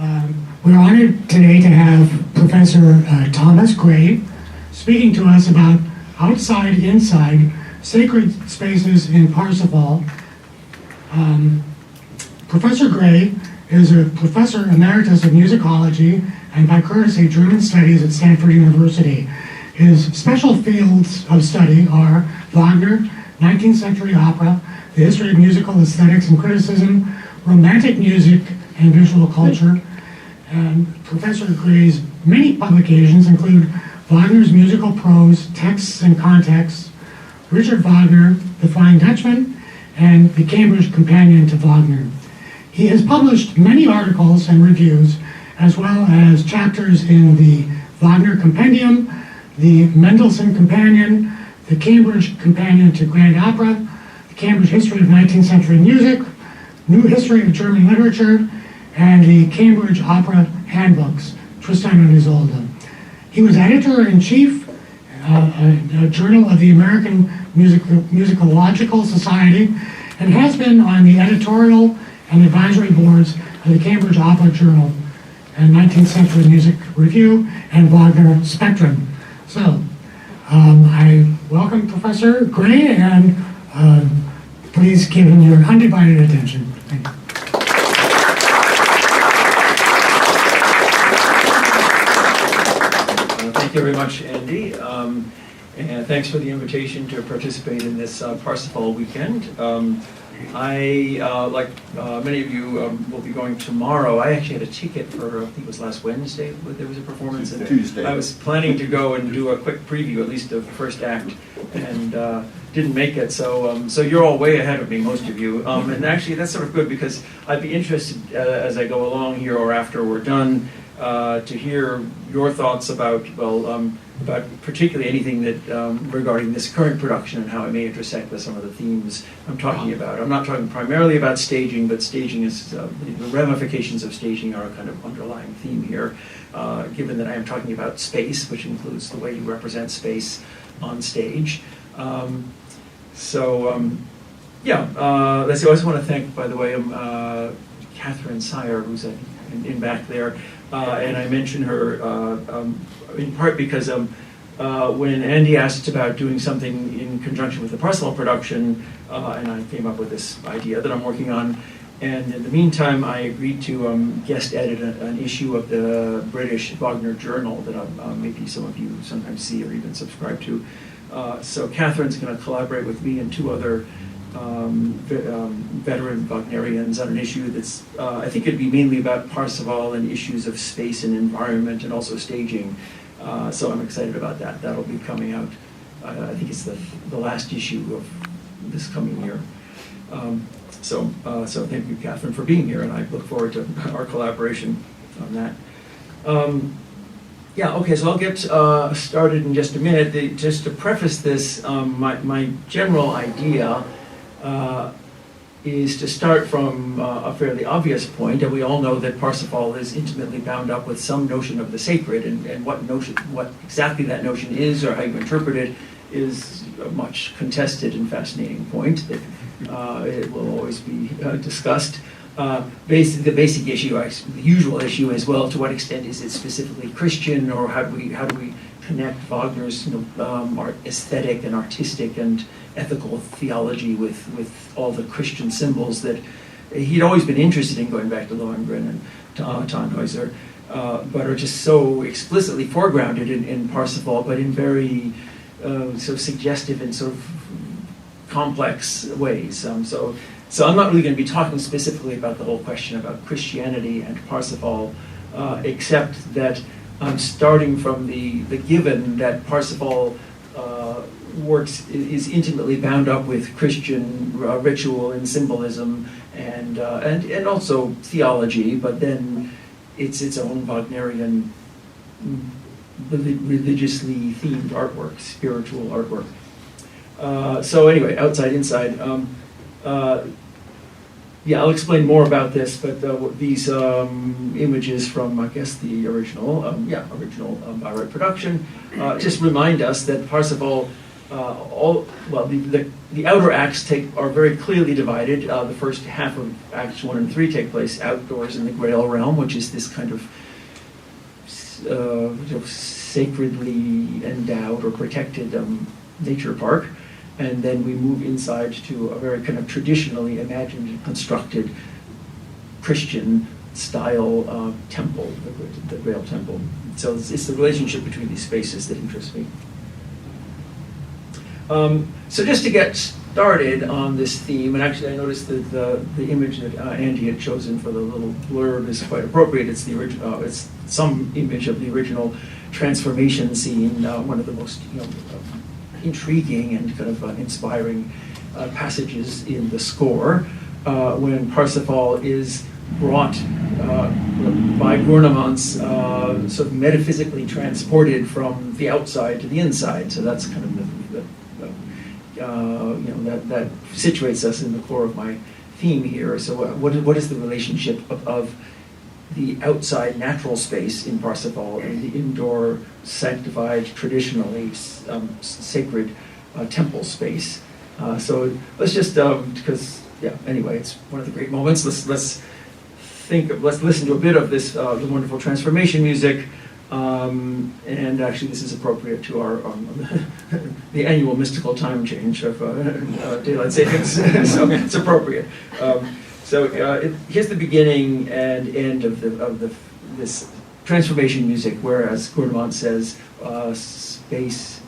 We're honored today to have Professor Thomas Gray speaking to us about outside, inside, sacred spaces in Parsifal. Professor Gray is a professor emeritus of musicology and by courtesy German studies at Stanford University. His special fields of study are Wagner, 19th century opera, the history of musical aesthetics and criticism, romantic music and visual culture. And Professor Gray's many publications include Wagner's musical prose, texts and contexts, Richard Wagner, The Flying Dutchman, and the Cambridge Companion to Wagner. He has published many articles and reviews, as well as chapters in the Wagner Compendium, the Mendelssohn Companion, the Cambridge Companion to Grand Opera, the Cambridge History of 19th Century Music, New History of German Literature, and the Cambridge Opera Handbooks, Tristan and Isolde. He was editor-in-chief, a journal of the American Musicological Society, and has been on the editorial and advisory boards of the Cambridge Opera Journal and 19th Century Music Review and Wagner Spectrum. So, I welcome Professor Gray, and please give him your undivided attention. Thank you. Thank you very much, Andy, and thanks for the invitation to participate in this Parsifal weekend. I, like many of you, will be going tomorrow. I actually had a ticket for, I think it was last Wednesday, but there was a performance. Tuesday. I was planning to go and do a quick preview, at least of the first act, and didn't make it. So you're all way ahead of me, most of you. And actually, that's sort of good because I'd be interested as I go along here or after we're done to hear your thoughts about, about particularly anything that regarding this current production and how it may intersect with some of the themes I'm talking about. I'm not talking primarily about staging, but staging is, the ramifications of staging are a kind of underlying theme here, given that I am talking about space, which includes the way you represent space on stage. Yeah, let's see, I also want to thank, by the way, Catherine Sire, who's in back there, and I mention her in part because when Andy asked about doing something in conjunction with the Parsifal production, and I came up with this idea that I'm working on, and in the meantime I agreed to guest edit an issue of the British Wagner Journal that maybe some of you sometimes see or even subscribe to. So Catherine's going to collaborate with me and two other veteran Wagnerians on an issue that's, I think it'd be mainly about Parsifal and issues of space and environment and also staging. So I'm excited about that. That'll be coming out, I think it's the last issue of this coming year. So thank you, Catherine, for being here, and I look forward to our collaboration on that. Yeah, okay, so I'll get started in just a minute. Just to preface this, my general idea is to start from a fairly obvious point, and we all know that Parsifal is intimately bound up with some notion of the sacred, and what exactly that notion is or how you interpret it is a much contested and fascinating point that it will always be discussed. The basic issue, the usual issue is, well, to what extent is it specifically Christian, or how do we connect Wagner's art, aesthetic and artistic and ethical theology with all the Christian symbols that he'd always been interested in, going back to Lohengrin and to Tannhäuser, but are just so explicitly foregrounded in Parsifal, but in very sort of suggestive and sort of complex ways. So I'm not really going to be talking specifically about the whole question about Christianity and Parsifal, except that I'm starting from the given that Parsifal is intimately bound up with Christian ritual and symbolism and also theology, but then it's its own Wagnerian religiously themed artwork, spiritual artwork. So anyway, outside, inside. Yeah, I'll explain more about this, but these images from, I guess, the original Bayreuth production just remind us that Parsifal the outer acts are very clearly divided. The first half of Acts 1 and 3 take place outdoors in the Grail Realm, which is this kind of sacredly endowed or protected nature park. And then we move inside to a very kind of traditionally imagined and constructed Christian style temple, the Grail Temple. So it's the relationship between these spaces that interests me. So just to get started on this theme, and actually I noticed that the image that Andy had chosen for the little blurb is quite appropriate. It's the original. It's some image of the original transformation scene, one of the most intriguing and kind of inspiring passages in the score, when Parsifal is brought by Gurnemanz, sort of metaphysically transported from the outside to the inside. So that's kind of that situates us in the core of my theme here. So what is the relationship of the outside natural space in Parsifal and the indoor sanctified, traditionally sacred temple space? So let's just anyway, it's one of the great moments. Let's listen to a bit of this the wonderful transformation music. And actually, this is appropriate to our the annual mystical time change of daylight savings, so it's appropriate. Here's the beginning and end of this transformation music, whereas Gurnemanz says, "Space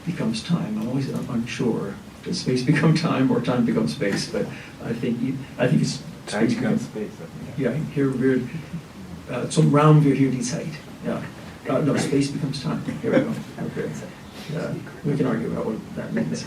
becomes time." I'm always unsure: does space become time, or time becomes space? But I think it's time becomes space. Yeah, here we're zum Raum wird hier die Zeit. Yeah. No, space becomes time. Here we go. Okay. We can argue about what that means.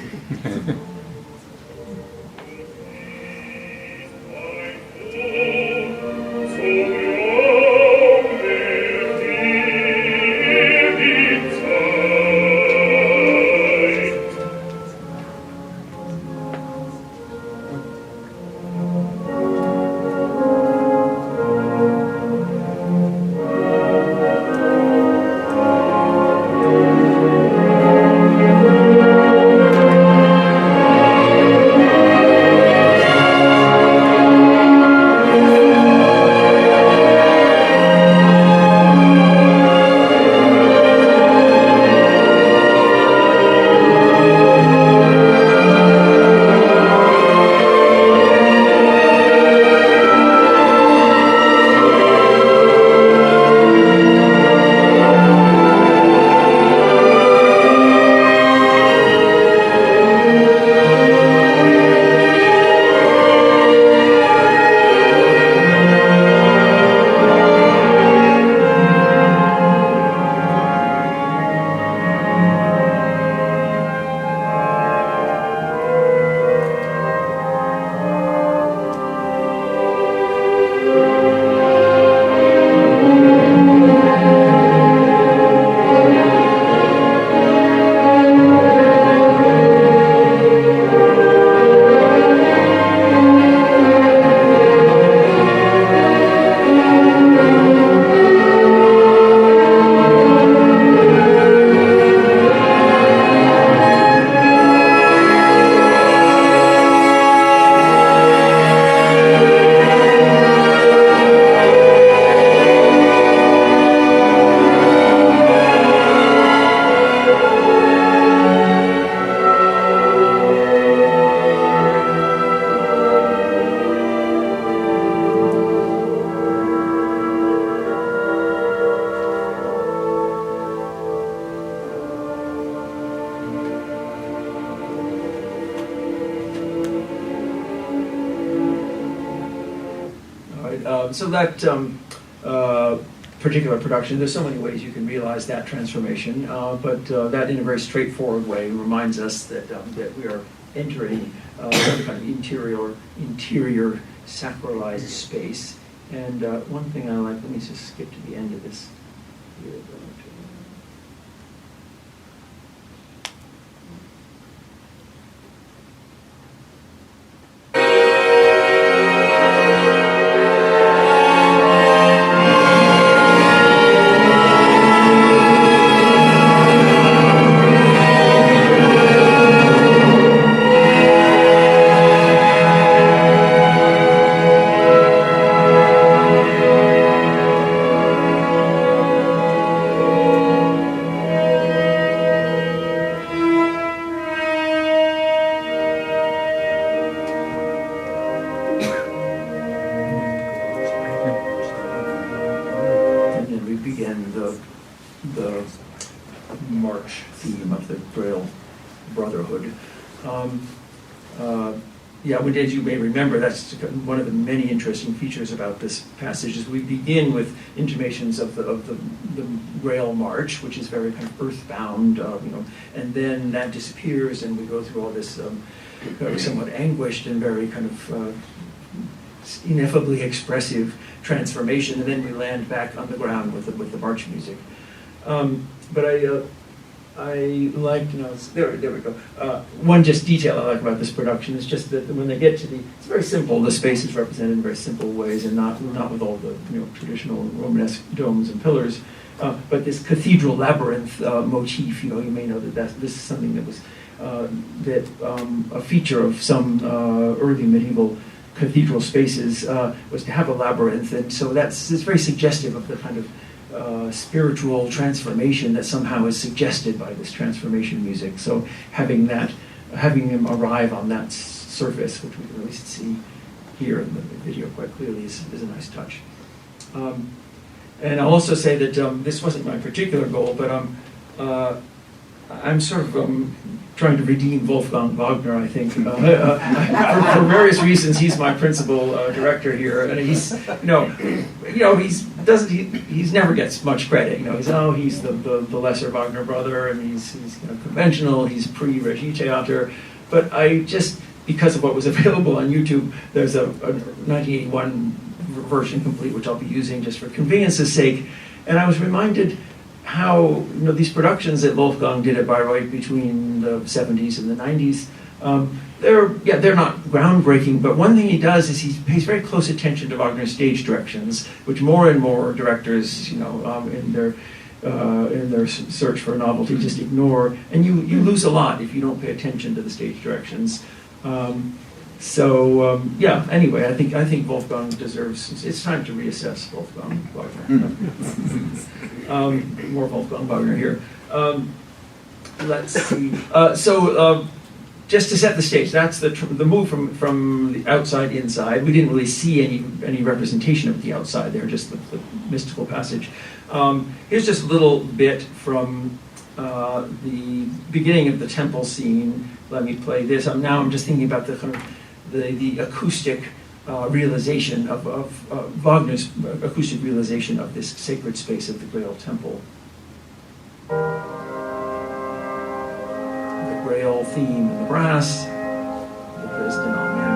So that particular production, there's so many ways you can realize that transformation, but that in a very straightforward way reminds us that we are entering some kind of interior sacralized space. And one thing I like, let me just skip to the end of this. march theme of the Grail Brotherhood. Yeah, as you may remember, that's one of the many interesting features about this passage is we begin with intimations of the Grail March, which is very kind of earthbound, and then that disappears, and we go through all this somewhat anguished and very kind of ineffably expressive transformation, and then we land back on the ground with the march music. But I like, there we go. One just detail I like about this production is just that when they get to it's very simple. The space is represented in very simple ways, and not with all the traditional Romanesque domes and pillars. But this cathedral labyrinth motif, you may know that this is something that was a feature of some early medieval cathedral spaces was to have a labyrinth, and so it's very suggestive of the kind of spiritual transformation that somehow is suggested by this transformation music. So having him arrive on that surface, which we can at least see here in the video quite clearly, is a nice touch. And I'll also say that this wasn't my particular goal, but I'm sort of trying to redeem Wolfgang Wagner, I think. For various reasons, he's my principal director here, and he's never gets much credit. He's the lesser Wagner brother, and he's conventional. He's pre-Regie Theater, but I just, because of what was available on YouTube, there's a 1981 version complete, which I'll be using just for convenience's sake, and I was reminded how these productions that Wolfgang did at Bayreuth between the 70s and the 90s, they're not groundbreaking, but one thing he does is he pays very close attention to Wagner's stage directions, which more and more directors, in their search for novelty, just ignore, and you lose a lot if you don't pay attention to the stage directions. Anyway, I think Wolfgang deserves. It's time to reassess Wolfgang Wagner. More Wolfgang Wagner here. Let's see. Just to set the stage, that's the move from the outside inside. We didn't really see any representation of the outside there, just the mystical passage. Here's just a little bit from the beginning of the temple scene. Let me play this. I'm just thinking about the kind of the acoustic realization of Wagner's acoustic realization of this sacred space of the Grail Temple. The Grail theme in the brass, the Dresden Amen.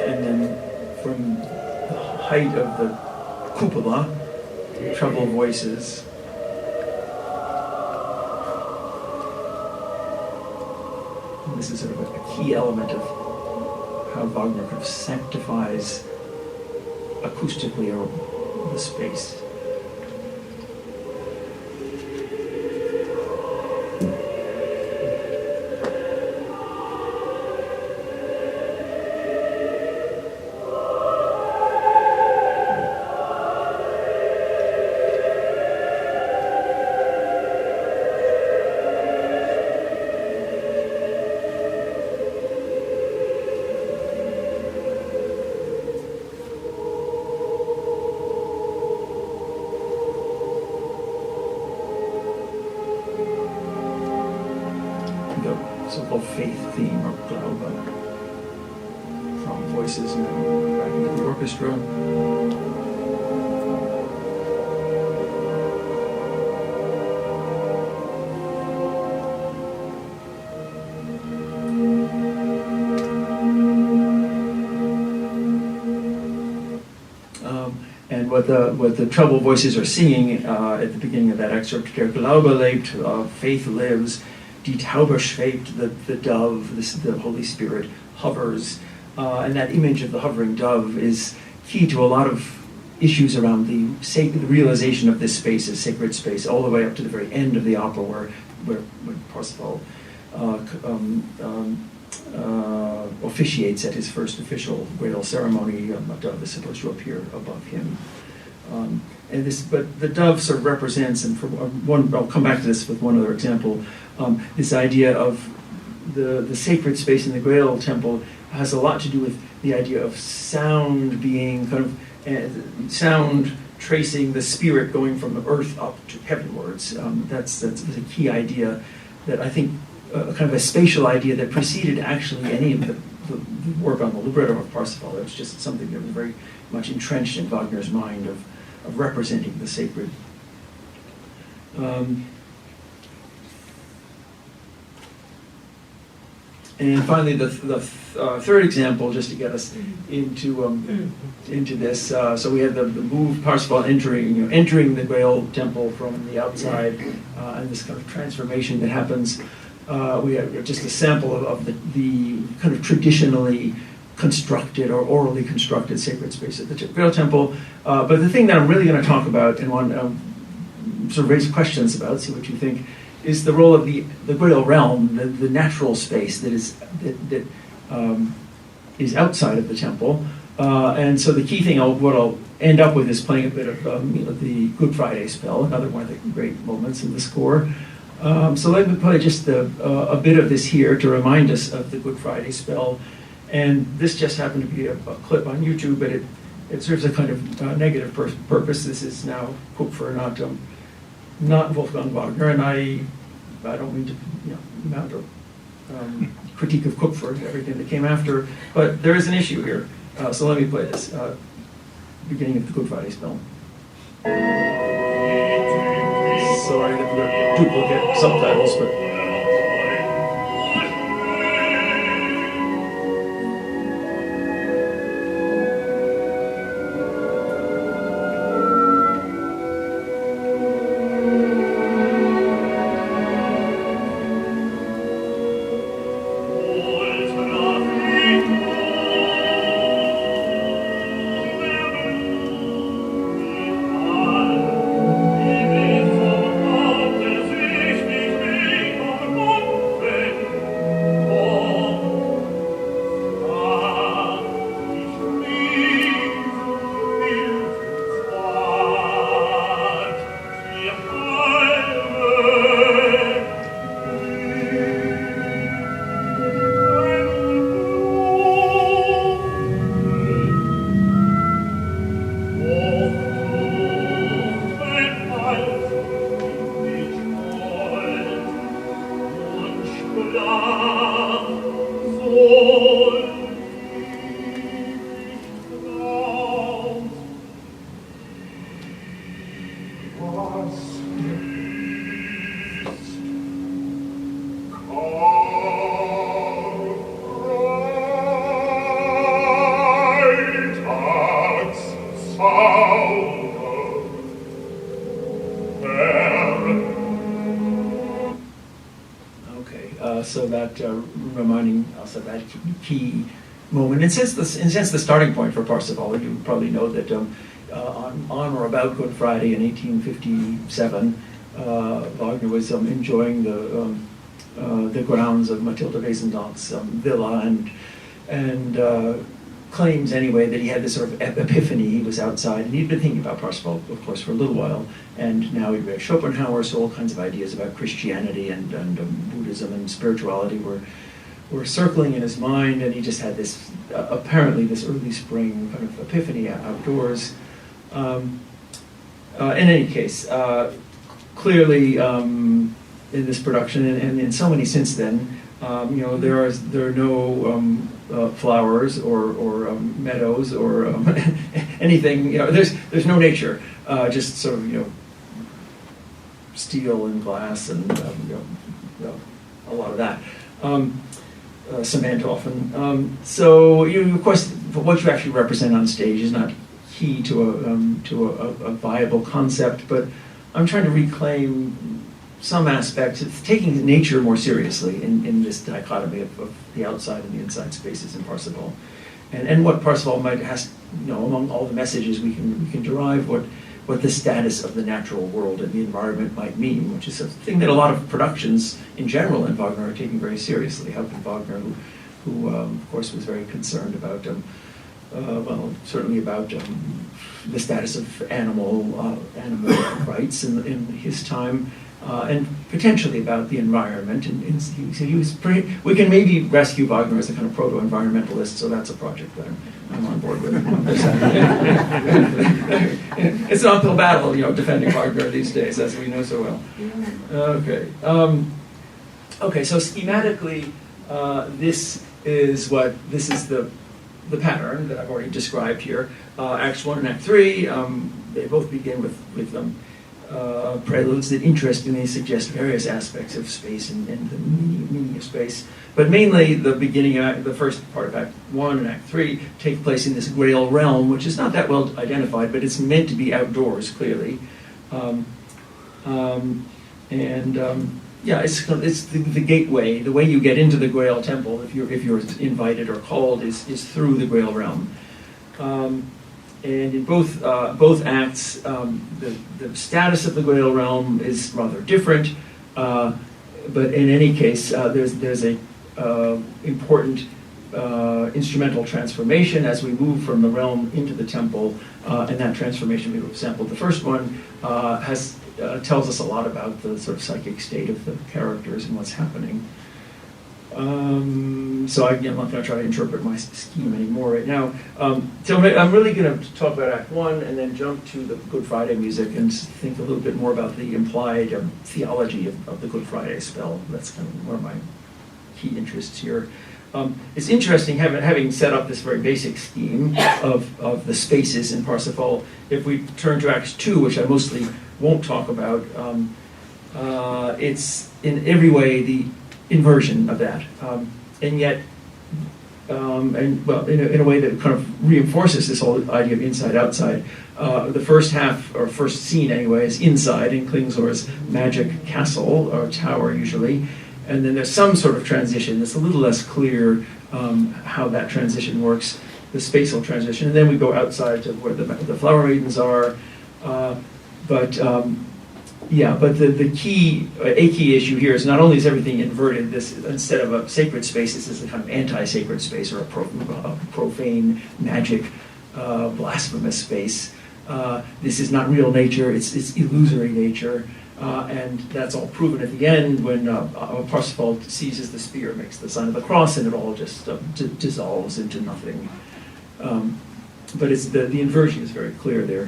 And then from the height of the cupola, treble voices. And this is sort of a key element of how Wagner kind of sanctifies acoustically the space. So-called faith theme or Glaube from voices back into the orchestra. And what the treble voices are singing at the beginning of that excerpt, Der Glaube lebt, faith lives. Die Taube schwebt, the dove, the Holy Spirit hovers, and that image of the hovering dove is key to a lot of issues around the realization of this space as sacred space, all the way up to the very end of the opera, where Parsifal officiates at his first official Grail ceremony. A dove is supposed to appear above him. But the dove sort of represents, and I'll come back to this with one other example, this idea of the sacred space in the Grail Temple has a lot to do with the idea of sound being kind of sound tracing the spirit going from the earth up to heavenwards. That's a key idea that I think kind of a spatial idea that preceded actually any of the work on the libretto of Parsifal. It's just something that was very much entrenched in Wagner's mind of representing the sacred. And finally, the third example, just to get us into this. So we had the move Parsifal entering the Grail Temple from the outside, and this kind of transformation that happens. We have just a sample of the kind of traditionally constructed or orally constructed sacred space at the Grail Temple. But the thing that I'm really going to talk about and want sort of raise questions about, see what you think, is the role of the Grail Realm, the natural space that is outside of the temple. And so the key thing, what I'll end up with is playing a bit of the Good Friday spell, another one of the great moments in the score. So let me play just a bit of this here to remind us of the Good Friday spell. And this just happened to be a clip on YouTube, but it serves a kind of negative purpose. This is now Kupfer, not Wolfgang Wagner, and I don't mean to mount a critique of Kupfer and everything that came after, but there is an issue here. So let me play this, beginning of the Good Friday spell. Sorry that we're duplicate subtitles, but... So that reminding us of that key moment. In a sense, the starting point for Parsifal. You probably know that on or about Good Friday in 1857, Wagner was enjoying the grounds of Matilda Wesendonck's villa and claims anyway that he had this sort of epiphany. He was outside and he'd been thinking about Parsifal, of course, for a little while, and now he'd read Schopenhauer, so all kinds of ideas about Christianity and Buddhism and spirituality were circling in his mind, and he just had this apparently this early spring kind of epiphany outdoors. In any case, clearly in this production and in so many since then, there are no flowers or meadows or anything. There's no nature. Just sort of steel and glass and a lot of that. Cement often. So of course, what you actually represent on stage is not key to a viable concept, but I'm trying to reclaim some aspects of taking nature more seriously in this dichotomy of the outside and the inside spaces in Parsifal, and what Parsifal might has among all the messages we can derive what the status of the natural world and the environment might mean, which is a thing that a lot of productions in general in Wagner are taking very seriously. How can Wagner, who of course was very concerned about certainly about the status of animal rights in his time. and potentially about the environment. And so he was we can maybe rescue Wagner as a kind of proto-environmentalist, so that's a project that I'm on board with. It's an uphill battle, defending Wagner these days, as we know so well. Okay. Okay, so schematically, this is the pattern that I've already described here. Acts 1 and Act 3, they both begin with preludes that interestingly suggest various aspects of space and the meaning of space. But mainly the beginning, the first part of Act 1 and Act 3 take place in this Grail Realm, which is not that well identified, but it's meant to be outdoors, clearly. It's the gateway. The way you get into the Grail Temple, if you're invited or called, is through the Grail Realm. And in both acts, the status of the Grail Realm is rather different. But in any case, there's a important instrumental transformation as we move from the realm into the temple, and that transformation, we've sampled the first one, tells us a lot about the sort of psychic state of the characters and what's happening. So I'm not going to try to interpret my scheme anymore right now. So I'm really going to talk about Act 1 and then jump to the Good Friday music and think a little bit more about the implied theology of the Good Friday spell. That's kind of one of my key interests here. It's interesting, having set up this very basic scheme of the spaces in Parsifal. If we turn to Act 2, which I mostly won't talk about, it's in every way the inversion of that, and yet, in a way that kind of reinforces this whole idea of inside-outside. The first half, or first scene anyway, is inside in Klingsor's magic castle, or tower usually, and then there's some sort of transition. It's a little less clear how that transition works, the spatial transition, and then we go outside to where the flower maidens are, but the key issue here is not only is everything inverted, this instead of a sacred space, this is a kind of anti-sacred space, or a profane, magic, blasphemous space. This is not real nature, it's illusory nature, and that's all proven at the end when Parsifal seizes the spear, makes the sign of the cross, and it all just dissolves into nothing. But it's the inversion is very clear there.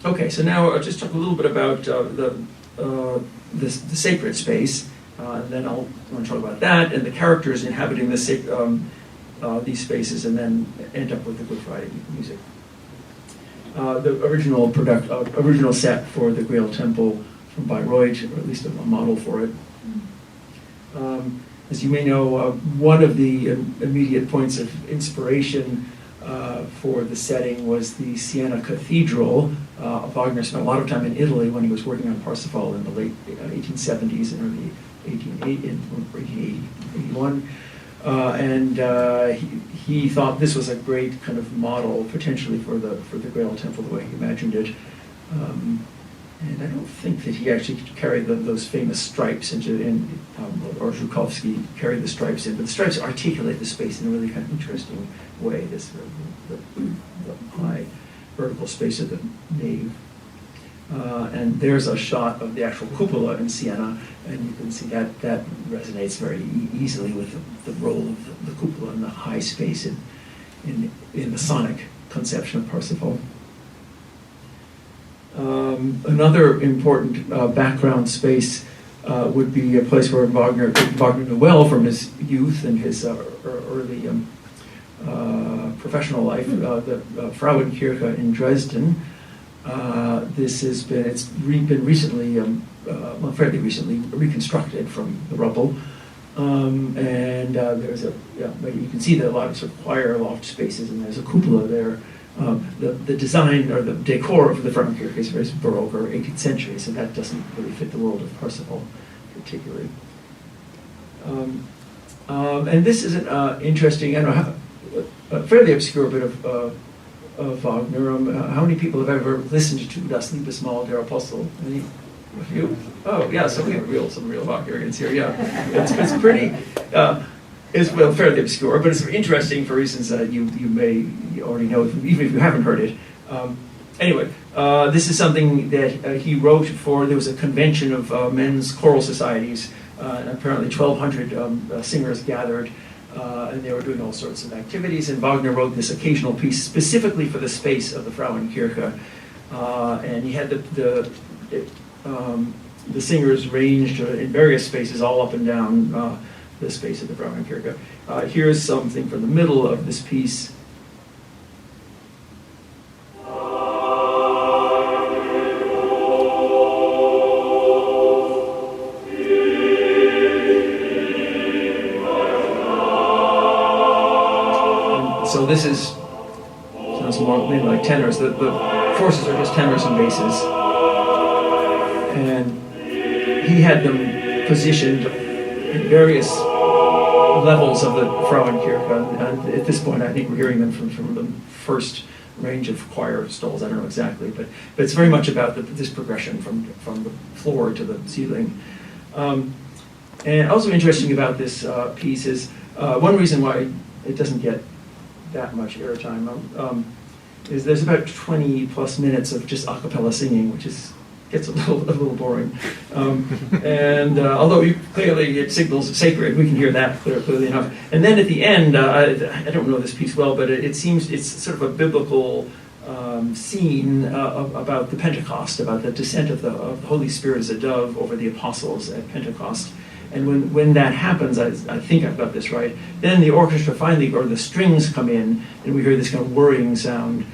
Okay, so now I'll just talk a little bit about the sacred space, and then I'll want to talk about that and the characters inhabiting these spaces, and then end up with the Good Friday music. The original set for the Grail Temple from Bayreuth, or at least a model for it. As you may know, one of the immediate points of inspiration for the setting was the Siena Cathedral. Wagner spent a lot of time in Italy when he was working on Parsifal in the late 1870s and early 1881. And he thought this was a great kind of model potentially for the Grail Temple, the way he imagined it. And I don't think that he actually carried those famous stripes or Zhukovsky carried the stripes in, but the stripes articulate the space in a really kind of interesting way, the high vertical space of the nave. And there's a shot of the actual cupola in Siena, and you can see that resonates very easily with the role of the cupola in the high space in the sonic conception of Parsifal. Another important background space would be a place where Wagner knew well from his youth and his early professional life, the Frauenkirche in Dresden. It's been recently, fairly recently reconstructed from the rubble, and there's you can see there are a lot of sort of choir loft spaces, and there's a cupola there. The design or the decor of the Frauenkirche is very Baroque or 18th century, so that doesn't really fit the world of Parsifal particularly. And this is an interesting, a fairly obscure bit of Wagner. How many people have ever listened to Das Liebesmahl der Apostel? Any of you? Oh, yeah, so we have some real Wagnerians here, yeah. It's pretty... It's fairly obscure, but it's interesting for reasons that you may already know, even if you haven't heard it. Anyway, this is something that he wrote for, there was a convention of men's choral societies, and apparently 1,200 singers gathered, and they were doing all sorts of activities, and Wagner wrote this occasional piece specifically for the space of the Frauenkirche, and he had the singers ranged in various spaces all up and down the space of the Frauenkirche. Here's something from the middle of this piece. So this sounds more maybe like tenors. The forces are just tenors and basses. And he had them positioned in various levels of the Frauenkirche. And at this point, I think we're hearing them from the first range of choir stalls. I don't know exactly, but it's very much about this progression from the floor to the ceiling. And also interesting about this piece is one reason why it doesn't get that much airtime is there's about 20 plus minutes of just a cappella singing, which gets a little boring. And although clearly it signals sacred, we can hear that clearly enough. And then at the end, I don't know this piece well, but it seems it's sort of a biblical scene about the Pentecost, about the descent of the Holy Spirit as a dove over the apostles at Pentecost. And when that happens, I think I've got this right, then the orchestra finally, or the strings come in, and we hear this kind of whirring sound.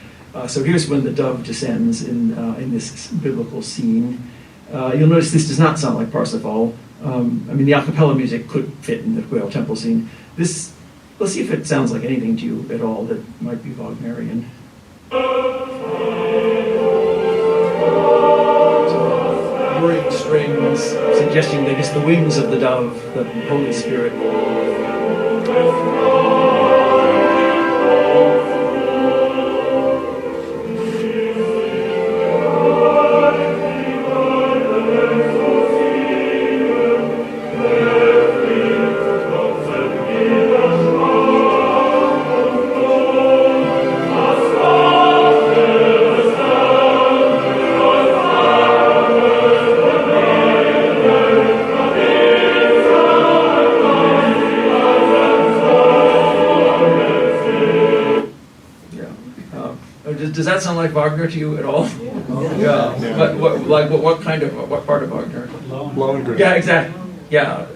So here's when the dove descends in this biblical scene. You'll notice this does not sound like Parsifal. I mean, the a cappella music could fit in the Grail Temple scene. Let's see if it sounds like anything to you at all that might be Wagnerian. Whirring strings, suggesting that it's the wings of the dove, the Holy Spirit. Does that sound like Wagner to you at all? Yeah. What kind of, what part of Wagner? Lohengrin. Yeah, exactly. Yeah,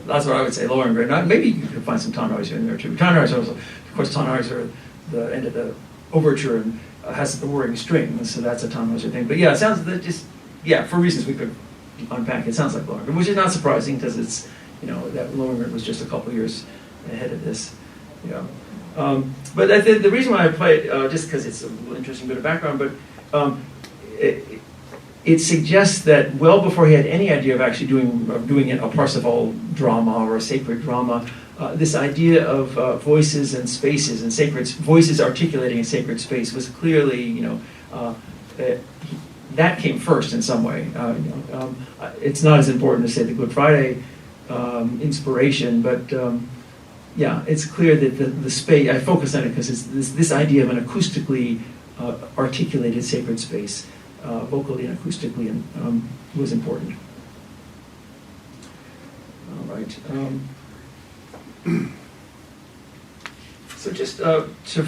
that's what I would say, Lohengrin. Maybe you could find some Tannhäuser in there too. Tannhäuser, of course, Tannhäuser, the end of the overture, and has the whirring strings, so that's a Tannhäuser thing. But yeah, it sounds that just, for reasons we could unpack, it sounds like Lohengrin, which is not surprising because it's, that Lohengrin was just a couple years ahead of this. Yeah. But the reason why I play it, just because it's a little interesting bit of background, but it suggests that well before he had any idea of actually doing a Parsifal drama or a sacred drama, this idea of voices and spaces and sacred voices articulating a sacred space was clearly, that came first in some way. It's not as important to say the Good Friday inspiration, but it's clear that the space, I focus on it because it's this idea of an acoustically articulated sacred space, vocally and acoustically, and was important. All right. So just to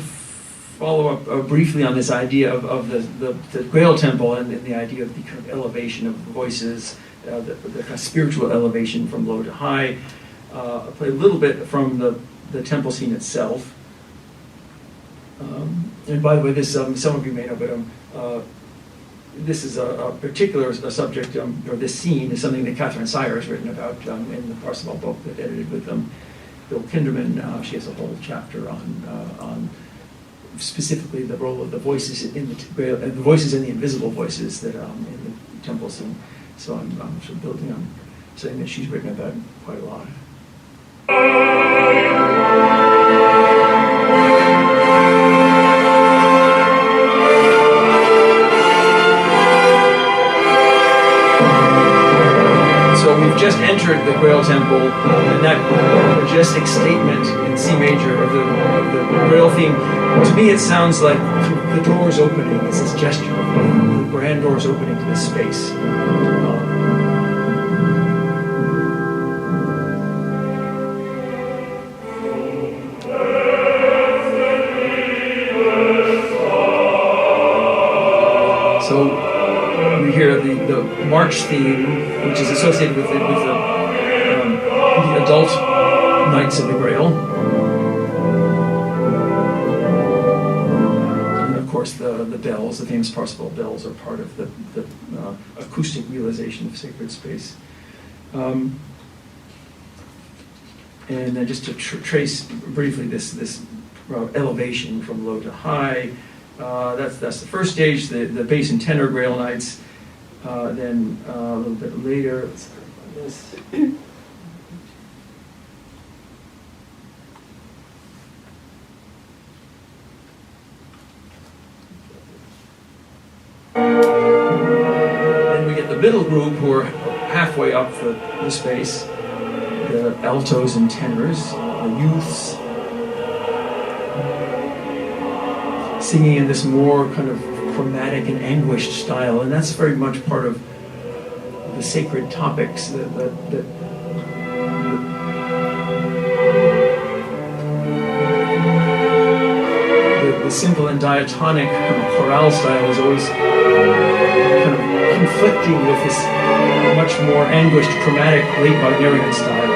follow up briefly on this idea of the Grail Temple and the idea of the kind of elevation of voices, the kind of spiritual elevation from low to high. I'll play a little bit from the temple scene itself. And by the way, this some of you may know, but this is a particular subject, or this scene is something that Catherine Sire has written about in the Parsifal book that edited with Bill Kinderman. She has a whole chapter on specifically the role of the voices in the voices and the invisible voices that in the temple scene. So I'm sort of building on saying that she's written about quite a lot. So we've just entered the Grail Temple, and that majestic statement in C major of the Grail theme, to me it sounds like the doors opening is this gesture of the grand doors opening to this space. So we hear the march theme, which is associated with the adult Knights of the Grail. And of course the bells, the famous Parsifal bells, are part of the acoustic realization of sacred space. And then just to trace briefly this elevation from low to high, that's the first stage, the bass and tenor Grail Knights. Then a little bit later, let's start on this. Then we get the middle group who are halfway up the space, the altos and tenors, the youths, singing in this more kind of chromatic and anguished style, and that's very much part of the sacred topics that the simple and diatonic kind of chorale style is always kind of conflicting with this much more anguished, chromatic, late Wagnerian style.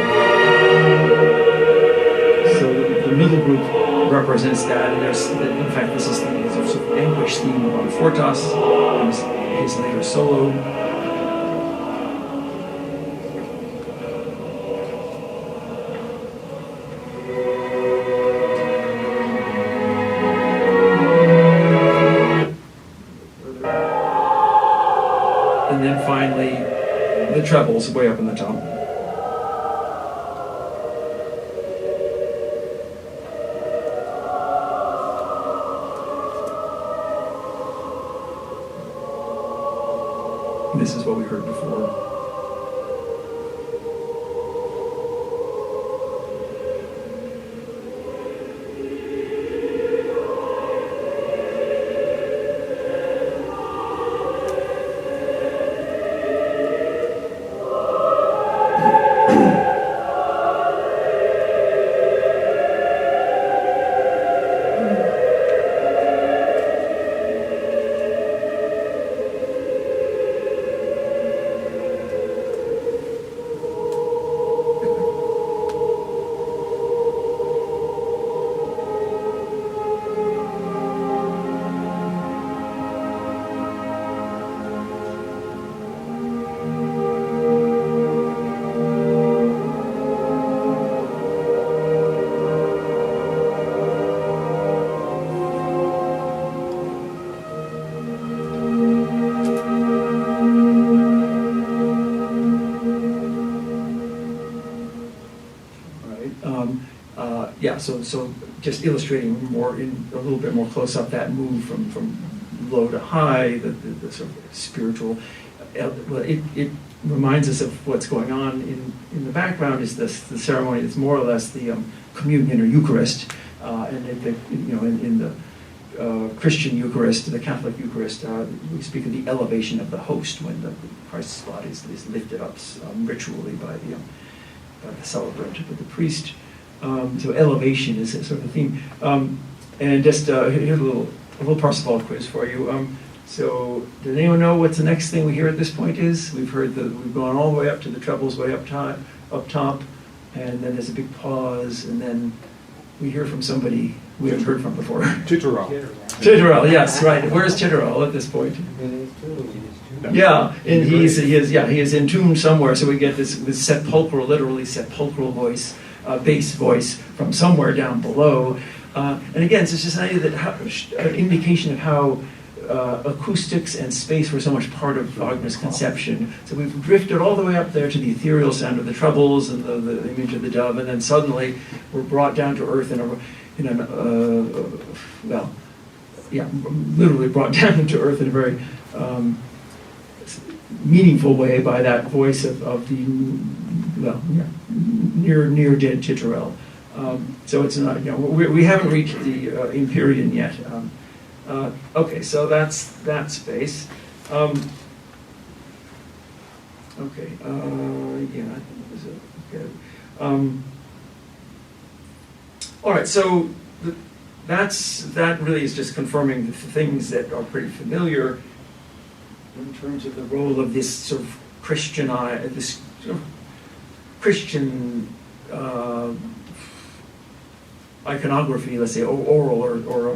So the middle group represents that, and there's, in fact, this is the sort of anguish theme of Fortas, his later solo. And then finally, the trebles way up in the top. This is what we heard before. So just illustrating more in a little bit more close up that move from low to high, the sort of spiritual. Well, it reminds us of what's going on in the background. Is the ceremony that's more or less the communion or Eucharist, and in the Christian Eucharist, the Catholic Eucharist, we speak of the elevation of the host when Christ's body is lifted up ritually by the celebrant, by the priest. So elevation is sort of a theme. And just here's a little Parsifal quiz for you. So does anyone know what the next thing we hear at this point is? We've gone all the way up to the trebles way up top, and then there's a big pause, and then we hear from somebody we haven't heard from before. Chitterell, yes, right. Where's Chitterell at this point? Yeah, and he is entombed somewhere. So we get this sepulchral, literally sepulchral voice, bass voice from somewhere down below. And again, it's just an indication of how acoustics and space were so much part of Wagner's conception. So we've drifted all the way up there to the ethereal sound of the trebles and the image of the dove, and then suddenly we're brought down to earth literally brought down to earth in a very meaningful way by that voice of the near dead Chitterell. So it's not, we haven't reached the Empyrean yet. Okay, so that's that space. Okay, yeah, I think it was okay. All right, so that really is just confirming the things that are pretty familiar in terms of the role of this sort of Christian iconography, let's say oral or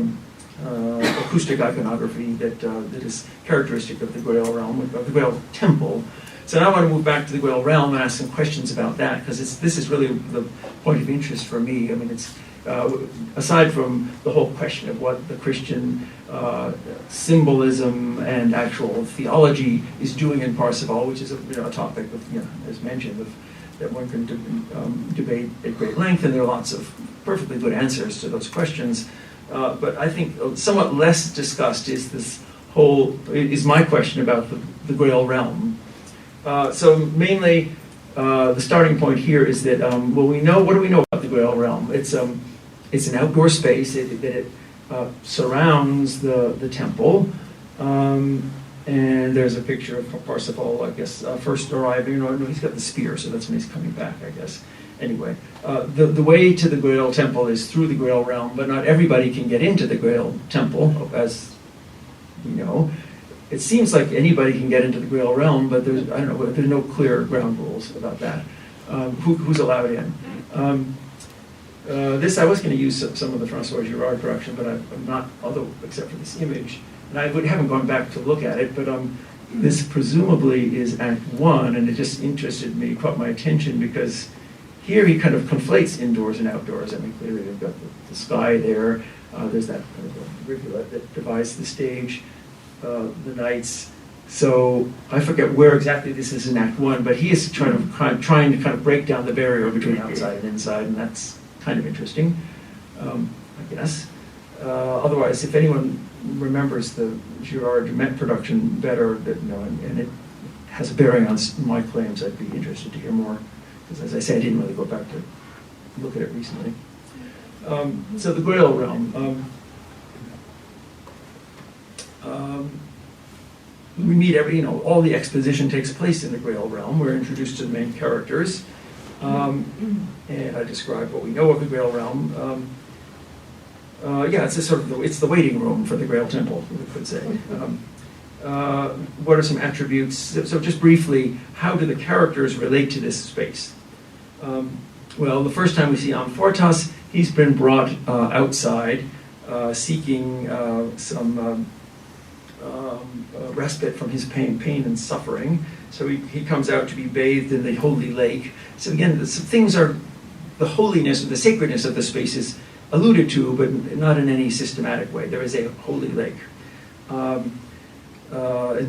acoustic iconography that is characteristic of the Grail Realm, of the Grail Temple. So now I want to move back to the Grail Realm and ask some questions about that, because this is really the point of interest for me. I mean, it's aside from the whole question of what the Christian symbolism and actual theology is doing in Parsifal, which is a topic of, as mentioned, that one can debate at great length, and there are lots of perfectly good answers to those questions. But I think somewhat less discussed is my question about the Grail Realm. So mainly, the starting point here is that what do we know about the Grail Realm? It's an outdoor space that surrounds the temple, and there's a picture of Parsifal, I guess, first arriving. No, he's got the spear, so that's when he's coming back, I guess. Anyway, the way to the Grail Temple is through the Grail Realm, but not everybody can get into the Grail Temple, as we know. It seems like anybody can get into the Grail Realm, but there's no clear ground rules about that. Who's allowed in? This, I was going to use some of the François Girard production, but I'm not, except for this image. And I haven't gone back to look at it, but this presumably is Act 1, and it just caught my attention, because here he kind of conflates indoors and outdoors. I mean, clearly they've got the sky there. There's that kind of a rivulet that divides the stage, the knights. So I forget where exactly this is in Act 1, but he is trying to kind of break down the barrier between outside and inside, and that's kind of interesting, I guess. Otherwise, if anyone remembers the Girard Met production better, and it has a bearing on my claims, I'd be interested to hear more. Because as I say, I didn't really go back to look at it recently. So the Grail Realm. We meet all the exposition takes place in the Grail Realm. We're introduced to the main characters. And I describe what we know of the Grail Realm. It's the waiting room for the Grail Temple, we could say. What are some attributes? So just briefly, how do the characters relate to this space? Well, the first time we see Amfortas, he's been brought outside, seeking some respite from his pain and suffering. So he comes out to be bathed in the holy lake. So again, the holiness or the sacredness of the space is alluded to, but not in any systematic way. There is a holy lake. In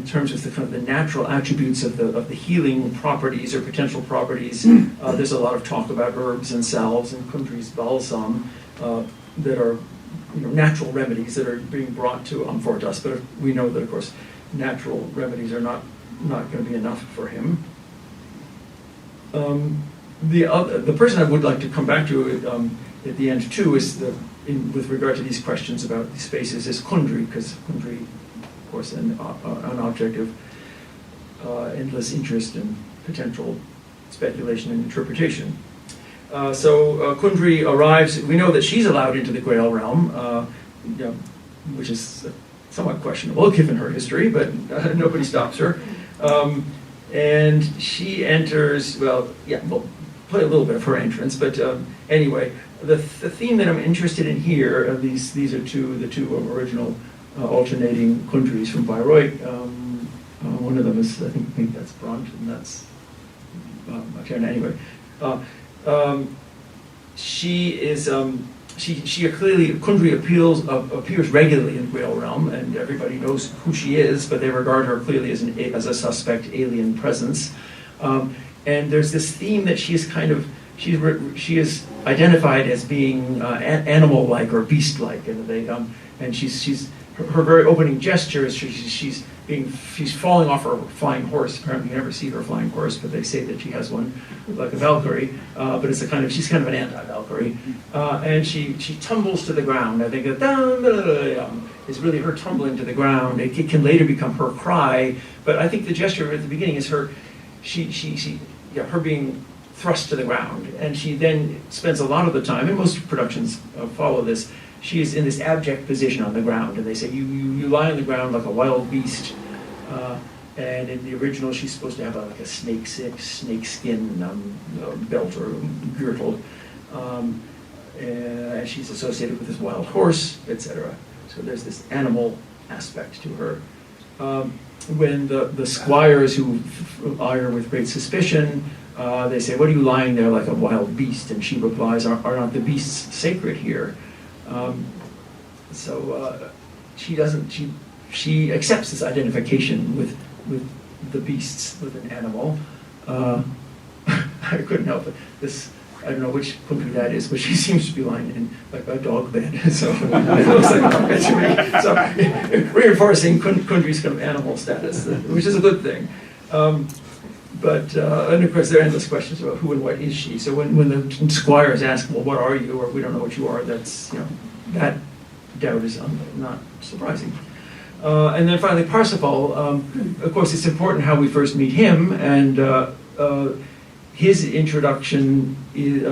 terms of the natural attributes of the healing properties or potential properties, there's a lot of talk about herbs and salves and Kundry's balsam that are natural remedies that are being brought to Amfortas. But we know that, of course, natural remedies are not going to be enough for him. The person I would like to come back to at the end too is with regard to these questions about these spaces is Kundry, because Kundry, of course, an object of endless interest and potential speculation and interpretation. So Kundry arrives. We know that she's allowed into the Grail Realm, which is somewhat questionable given her history, but nobody stops her. And she enters. We'll play a little bit of her entrance, but anyway, the theme that I'm interested in here. These are the two original alternating Kundrys from Bayreuth. One of them is, I think maybe that's Brunt, and that's anyway. Kundry appears regularly in Grail Realm, and everybody knows who she is, but they regard her clearly as a suspect alien presence. And there's this theme that she is identified as being animal-like or beast-like, and her very opening gesture is she's she's falling off her flying horse. Apparently, you never see her flying horse, but they say that she has one, like a Valkyrie. But it's she's kind of an anti-Valkyrie, and she tumbles to the ground. I think that is really her tumbling to the ground. It can later become her cry, but I think the gesture at the beginning is her being thrust to the ground, and she then spends a lot of the time, and most productions follow this. She is in this abject position on the ground, and they say you lie on the ground like a wild beast. And in the original, she's supposed to have like a snake skin belt or girdle, and she's associated with this wild horse, etc. So there's this animal aspect to her. When the squires who eye her with great suspicion, they say, "What are you lying there like a wild beast?" And she replies, "Are not the beasts sacred here?" She accepts this identification with the beasts, with an animal. I couldn't help it. I don't know which Kundry that is, but she seems to be lying in like a dog bed. So it looks like a dog bed to me. So reinforcing Kundry's kind of animal status, which is a good thing. But and of course there are endless questions about who and what is she. So when the squires ask, "Well, what are you?" or "We don't know what you are," that's that doubt is not surprising. And then finally Parsifal. Of course, it's important how we first meet him, and his introduction is,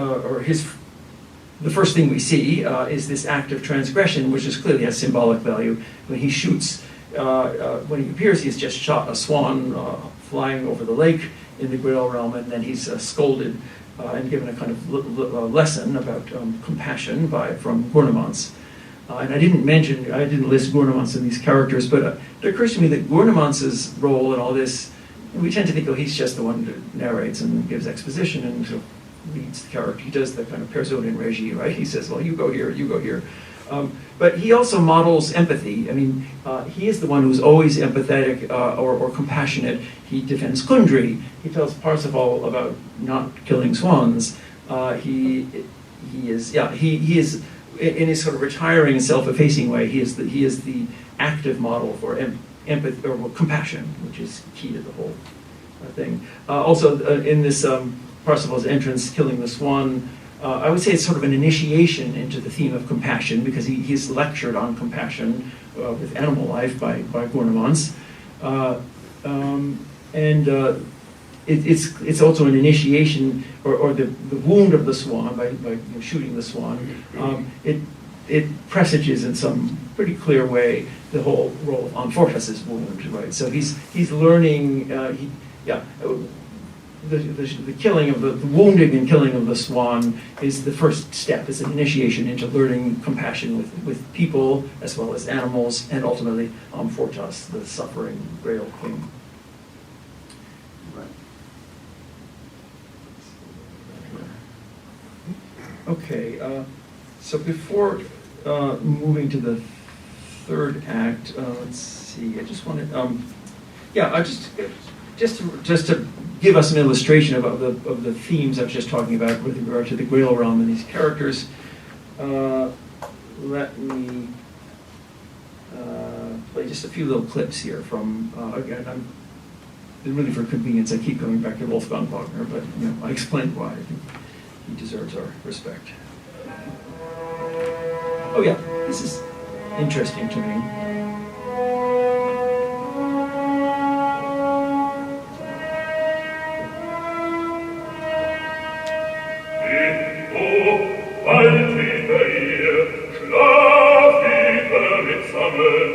the first thing we see is this act of transgression, which is clearly has symbolic value. When he shoots, when he appears, he's just shot a swan flying over the lake in the Grail Realm, and then he's scolded and given a kind of lesson about compassion from Gurnemanz. And I didn't list Gurnemanz in these characters, but it occurs to me that Gurnemanz's role in all this, we tend to think, oh, he's just the one who narrates and gives exposition and sort of leads the character. He does the kind of Personen Regie, right? He says, well, you go here, you go here. But he also models empathy. I mean, he is the one who's always empathetic or compassionate. He defends Kundry. He tells Parsifal about not killing swans. He is in his sort of retiring and self-effacing way. He is the active model for empathy or compassion, which is key to the whole thing. Also, in this Parsifal's entrance, killing the swan, I would say it's sort of an initiation into the theme of compassion, because he's lectured on compassion with animal life by Gurnemanz. It's also an initiation, or the wound of the swan by shooting the swan. It presages in some pretty clear way the whole role of Amfortas's wound, right? So he's learning. The killing of the wounding and killing of the swan is the first step. It's an initiation into learning compassion with people as well as animals, and ultimately Amfortas, the suffering Grail King. Okay, so before moving to the third act, let's see. I just wanted, just to give us an illustration of the themes I was just talking about with regard to the Grail Realm and these characters. Let me play just a few little clips here from. Again, really for convenience, I keep going back to Wolfgang Wagner, but I explained why. I think he deserves our respect. Oh yeah, this is interesting to me.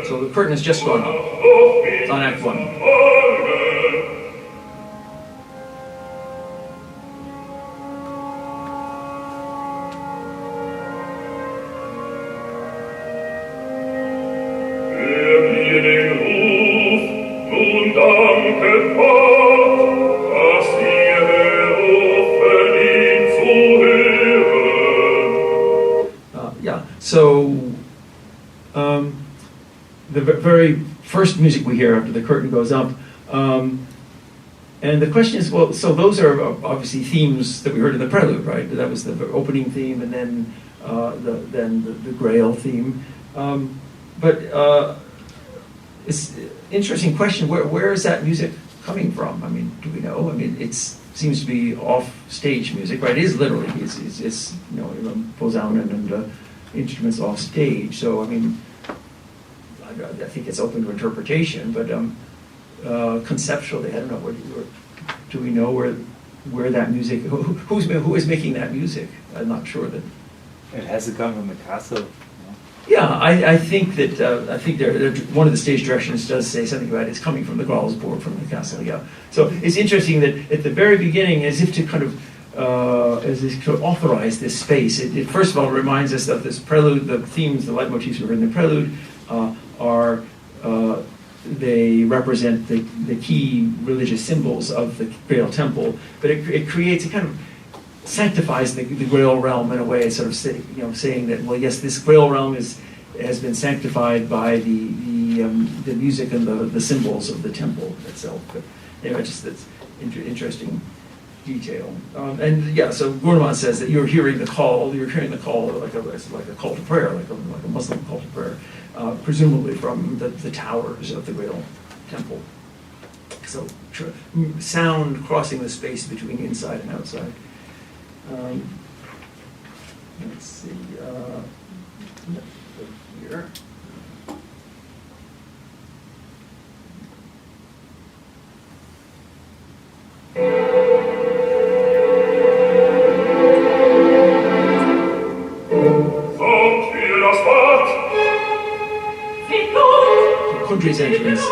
So the curtain has just gone up. It's on Act 1. So, the very first music we hear after the curtain goes up, and the question is, well, so those are obviously themes that we heard in the prelude, right? That was the opening theme, and then the Grail theme. But it's an interesting question. Where is that music coming from? I mean, do we know? I mean, it seems to be off-stage music, right? It is literally. It's Posaunen and instruments off stage. So I mean, I think it's open to interpretation, but conceptually, I don't know. Do we know where that music? Who is making that music? I'm not sure that. It has to come from the castle. Yeah, I think that one of the stage directions does say something about it's coming from the Graal's board from the castle. Yeah, so it's interesting that at the very beginning, as if to kind of authorize this space, it first of all reminds us of this prelude. The themes, the leitmotifs we heard in the prelude, they represent the key religious symbols of the Grail Temple, but it creates a kind of sanctifies the Grail Realm in a way, sort of saying that, well, yes, this Grail Realm has been sanctified by the music and the symbols of the temple itself. But anyway, just that's interesting detail. And yeah, so Gurman says that you're hearing the call like a call to prayer, like a Muslim call to prayer, presumably from the towers of the Grail Temple. So sound crossing the space between inside and outside. Let's see, here. Kundry's entrance.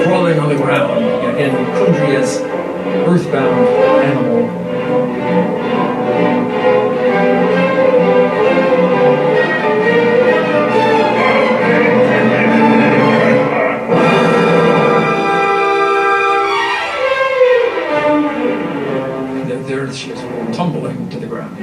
Crawling on the ground. Again, Kundry as earthbound animal. There she is, tumbling to the ground.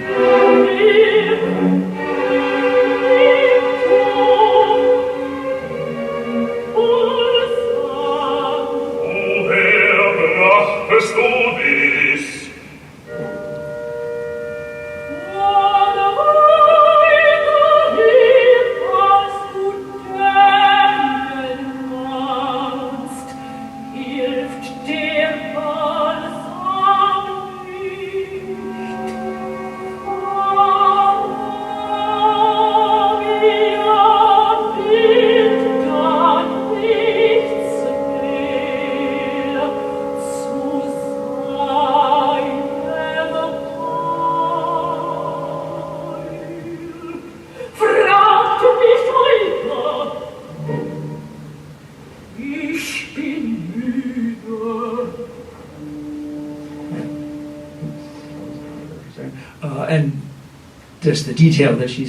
And just the detail that she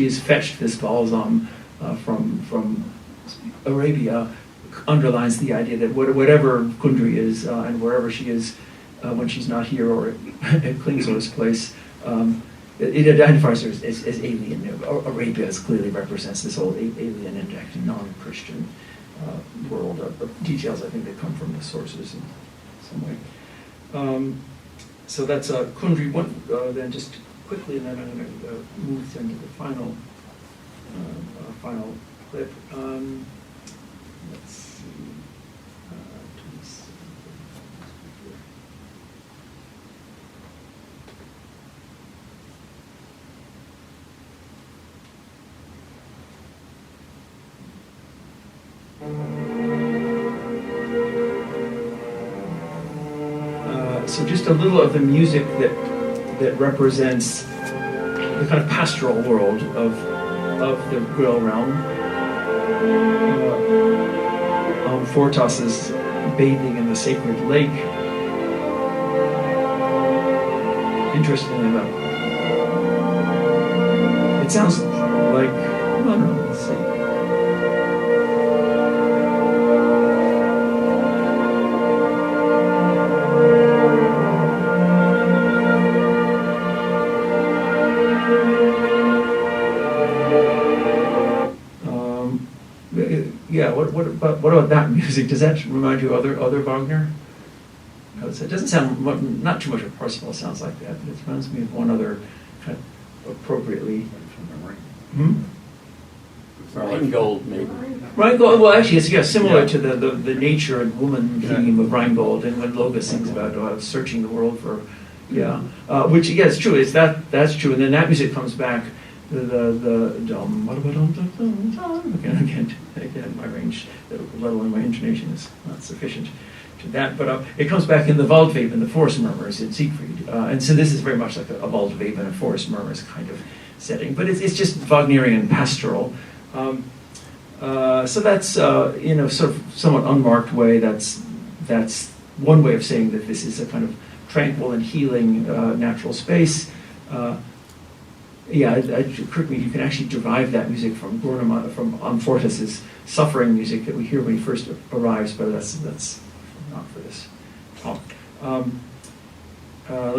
has fetched this balsam from Arabia underlines the idea that whatever Kundry is and wherever she is when she's not here or at Klingsor's place, it identifies her as alien. Arabia clearly represents this whole alien and non-Christian world of details. I think that come from the sources in some way. So that's Kundry. Then just quickly, and then I'm going to move into the final clip. Let's see. So just a little of the music that represents the kind of pastoral world of the Grail Realm. Fortas is bathing in the sacred lake. Interestingly enough, it sounds like, I don't know, let's see. yeah, what about that music? Does that remind you of other Wagner? Because it doesn't sound not too much of Parsifal sounds like that, but it reminds me of one other kind of appropriately. Rheingold, maybe. Rheingold, well, actually, it's similar Yeah. to the nature and woman theme of Rheingold, and when Loga sings about searching the world for, which yeah, it's true. That's true, and then that music comes back. Again, my range, let alone my intonation, is not sufficient to that. But it comes back in the Waldweben, the forest murmurs in Siegfried, and so this is very much like a Waldweben, a forest murmurs kind of setting. But it's just Wagnerian pastoral. So that's sort of somewhat unmarked way. That's one way of saying that this is a kind of tranquil and healing natural space. It occurred to me you can actually derive that music from Amfortas's suffering music that we hear when he first arrives, but that's not for this talk. Let me a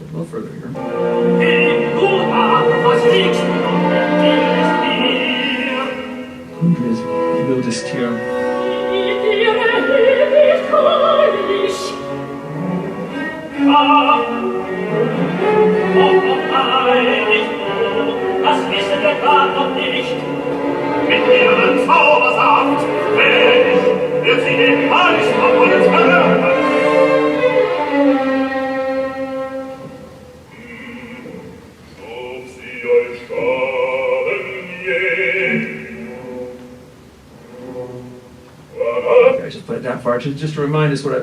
little further here. Kundry is the wildest here. Das wissen wir gar noch nicht. Mit ihrem Zaubersaft, wird sie den Parsifal von uns verderben. Ob sie euch schaden je. I just played that far just to remind us what I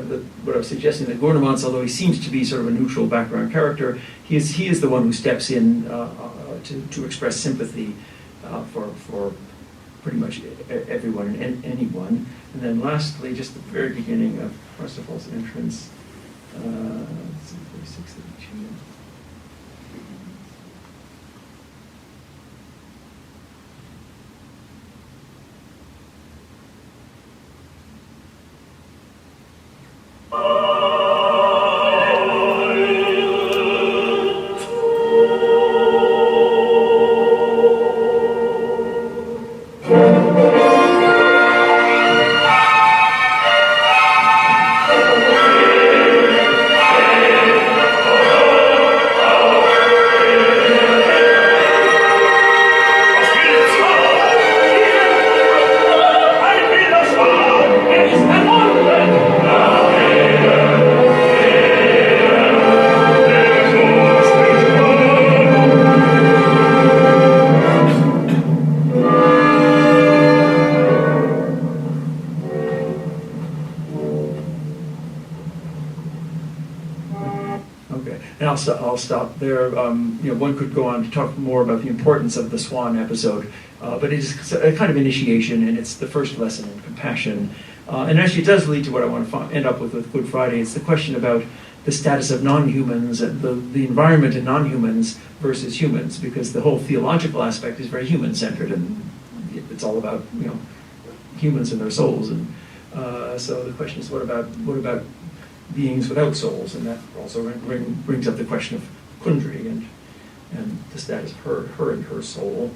was suggesting, that Gouvernements, although he seems to be sort of a neutral background character, he is the one who steps in to express sympathy for pretty much everyone and anyone. And then lastly, just the very beginning of Parsifal's entrance, 4632. I'll stop there. One could go on to talk more about the importance of the Swan episode, but it is a kind of initiation, and it's the first lesson in compassion. And actually, it does lead to what I want to end up with Good Friday. It's the question about the status of non-humans, the environment in non-humans versus humans, because the whole theological aspect is very human-centered, and it's all about humans and their souls. And so the question is, what about beings without souls? And that also brings up the question of Kundry and the status of her and her soul.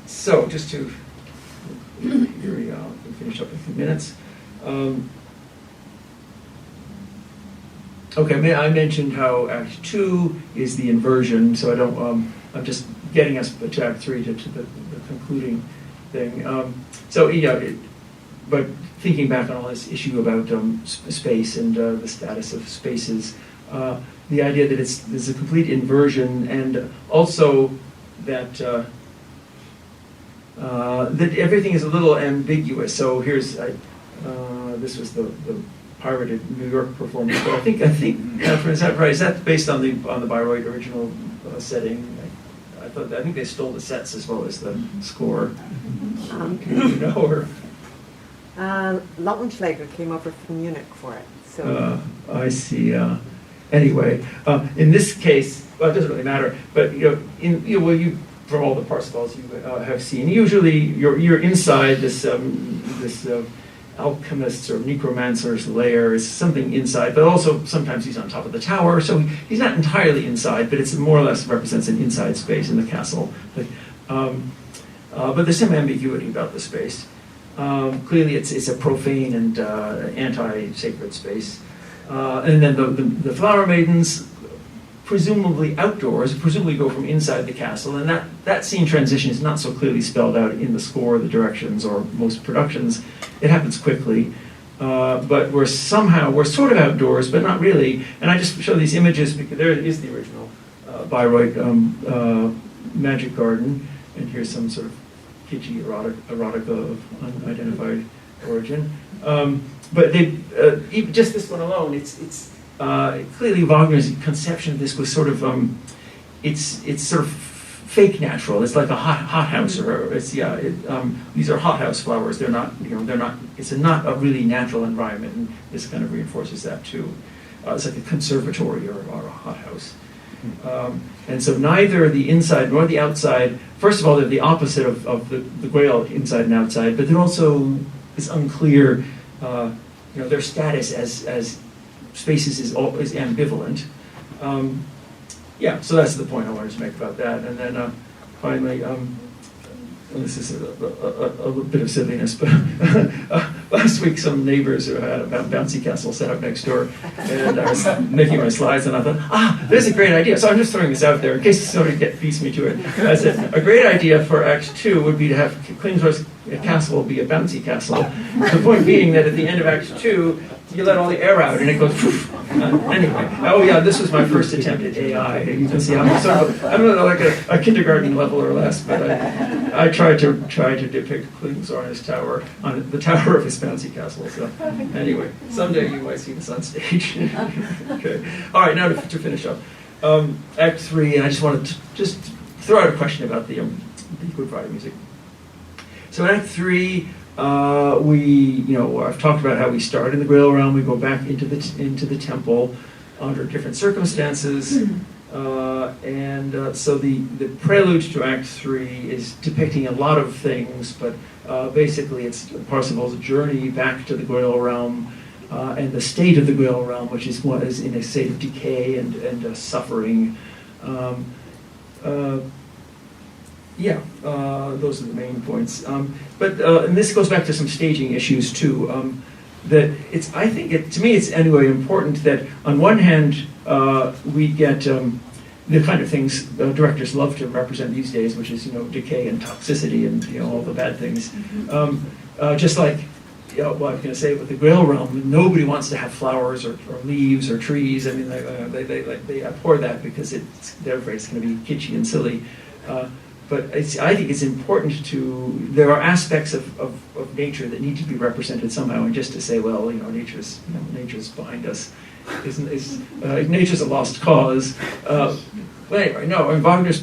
So just to here we go. We'll finish up in a few minutes. Okay, I mentioned how Act 2 is the inversion, so I don't. I'm just getting us to Act 3 to the concluding thing. But thinking back on all this issue about space and the status of spaces, the idea that there's a complete inversion, and also that that everything is a little ambiguous. So here's this was the pirated New York performance, but I think is that right? Is that based on the Bayreuth original setting? I think they stole the sets as well as the score. Or Lautenschläger came over from Munich for it. So I see. Anyway, in this case, well, it doesn't really matter. But you from all the Parsifals you have seen, usually you're inside this alchemist's or necromancer's lair. Is something inside, but also sometimes he's on top of the tower, so he's not entirely inside, but it's more or less represents an inside space in the castle. But there's some ambiguity about the space. Clearly, it's a profane and anti-sacred space. And then the flower maidens, presumably outdoors, presumably go from inside the castle, and that scene transition is not so clearly spelled out in the score, the directions, or most productions. It happens quickly. But we're sort of outdoors, but not really. And I just show these images because there is the original Bayreuth Magic Garden, and here's some sort of kitschy erotica of unidentified origin. But even just this one alone, it's clearly Wagner's conception of this was sort of it's sort of fake natural. It's like a hothouse, or these are hothouse flowers. They're not. It's not a really natural environment, and this kind of reinforces that too. It's like a conservatory or a hothouse. And so neither the inside nor the outside, first of all, they're the opposite of the Grail, inside and outside, but then also it's unclear, their status as spaces is ambivalent. So that's the point I wanted to make about that. And then finally, this is a little bit of silliness, but last week some neighbors who had a bouncy castle set up next door, and I was making my slides, and I thought, there's a great idea. So I'm just throwing this out there in case somebody beats me to it. I said, a great idea for Act 2 would be to have Klingsor's castle be a bouncy castle. The point being that at the end of Act 2, you let all the air out, and it goes poof. Anyway, this was my first attempt at AI. You can see I'm like a kindergarten level or less, but I tried to depict Klingsor on his tower, on the tower of his bouncy castle. So anyway, someday you might see this on stage. Okay. All right, now to finish up, Act 3, and I just wanted to just throw out a question about the Good Friday music. So in Act 3. I've talked about how we start in the Grail Realm, we go back into the temple under different circumstances, so the prelude to Act 3 is depicting a lot of things, but basically it's Parsifal's journey back to the Grail Realm and the state of the Grail Realm, which is in a state of decay and suffering. Those are the main points. And this goes back to some staging issues too. To me, it's anyway important that on one hand we get the kind of things directors love to represent these days, which is decay and toxicity and all the bad things. Just like what I was going to say with the Grail Realm, nobody wants to have flowers or leaves or trees. I mean, they abhor that because they're afraid it's going to be kitschy and silly. But I think it's important there are aspects of nature that need to be represented somehow, and just to say, well, nature's behind us, nature's a lost cause. But anyway, no, Wagner's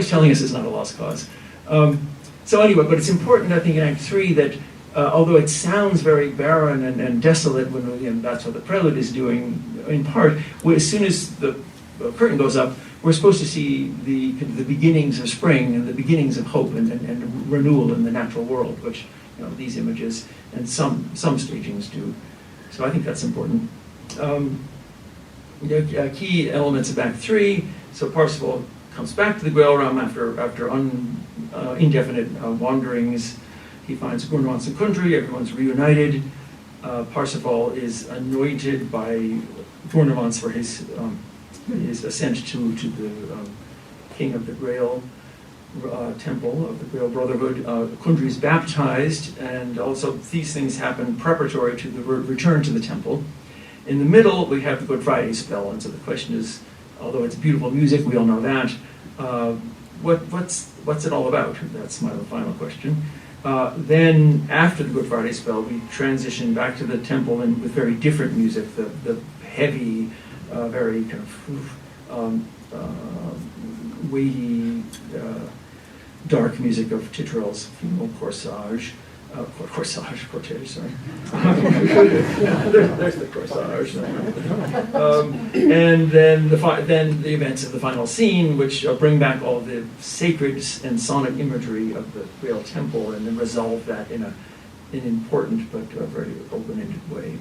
telling us it's not a lost cause. So anyway, but it's important, I think, in Act 3 that although it sounds very barren and desolate when that's what the prelude is doing, in part, as soon as the curtain goes up, we're supposed to see the beginnings of spring and the beginnings of hope and renewal in the natural world, which these images and some stagings do. So I think that's important. Key elements of Act 3. So Parsifal comes back to the Grail Realm after indefinite wanderings. He finds Gurnemanz and Kundry. Everyone's reunited. Parsifal is anointed by Gurnemanz for his ascent to the king of the Grail Temple, of the Grail Brotherhood. Kundry is baptized, and also these things happen preparatory to the return to the temple. In the middle, we have the Good Friday spell, and so the question is, although it's beautiful music, we all know that, what's it all about? That's my final question. Then, after the Good Friday spell, we transition back to the temple and with very different music, the heavy, very kind of weighty, dark music of Titrel's funeral cortege, sorry. There's the corsage. And then the events of the final scene, which bring back all the sacred and sonic imagery of the Grail Temple, and then resolve that in an important but very open-ended way.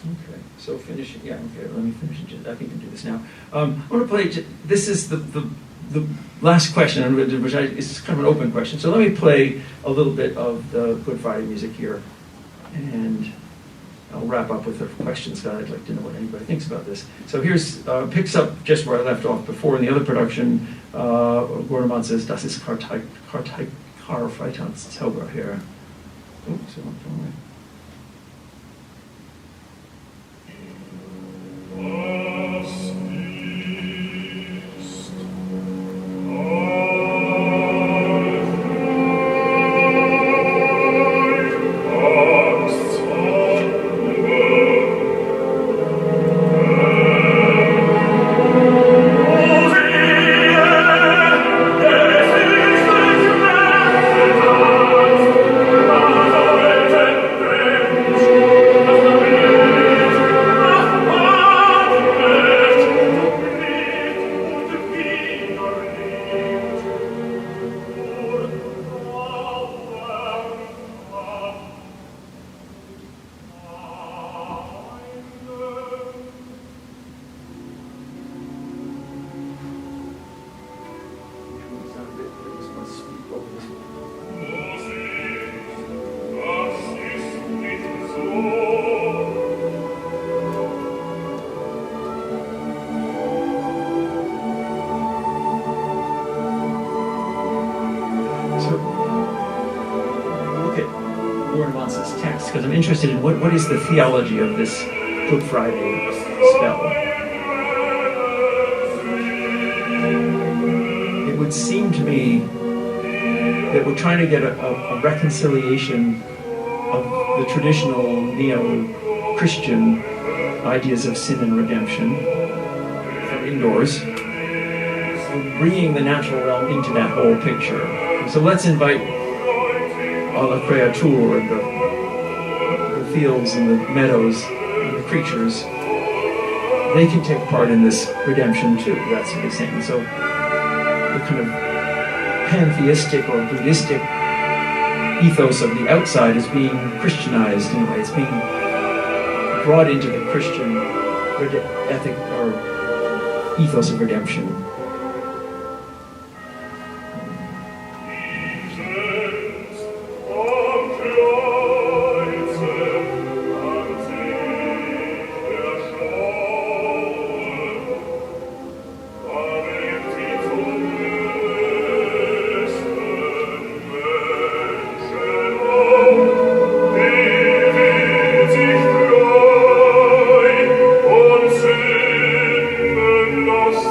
Okay, so finishing. Yeah, okay. Let me finish. I think I can do this now. I'm going to play. This is the the last question, which is kind of an open question. So let me play a little bit of the Good Friday music here, and I'll wrap up with the questions, because I'd like to know what anybody thinks about this. So here's, picks up just where I left off before in the other production. Gornemann says, Das ist Karfreitagszauber here. Oh, so I'm going away. Because I'm interested in what is the theology of this Good Friday spell. It would seem to me that we're trying to get a reconciliation of the traditional neo-Christian ideas of sin and redemption from indoors, and bringing the natural realm into that whole picture. So let's invite alla creature and the fields and the meadows and the creatures. They can take part in this redemption too, that's what he's saying. So the kind of pantheistic or Buddhistic ethos of the outside is being Christianized in a way. It's being brought into the Christian ethic or ethos of redemption. Lost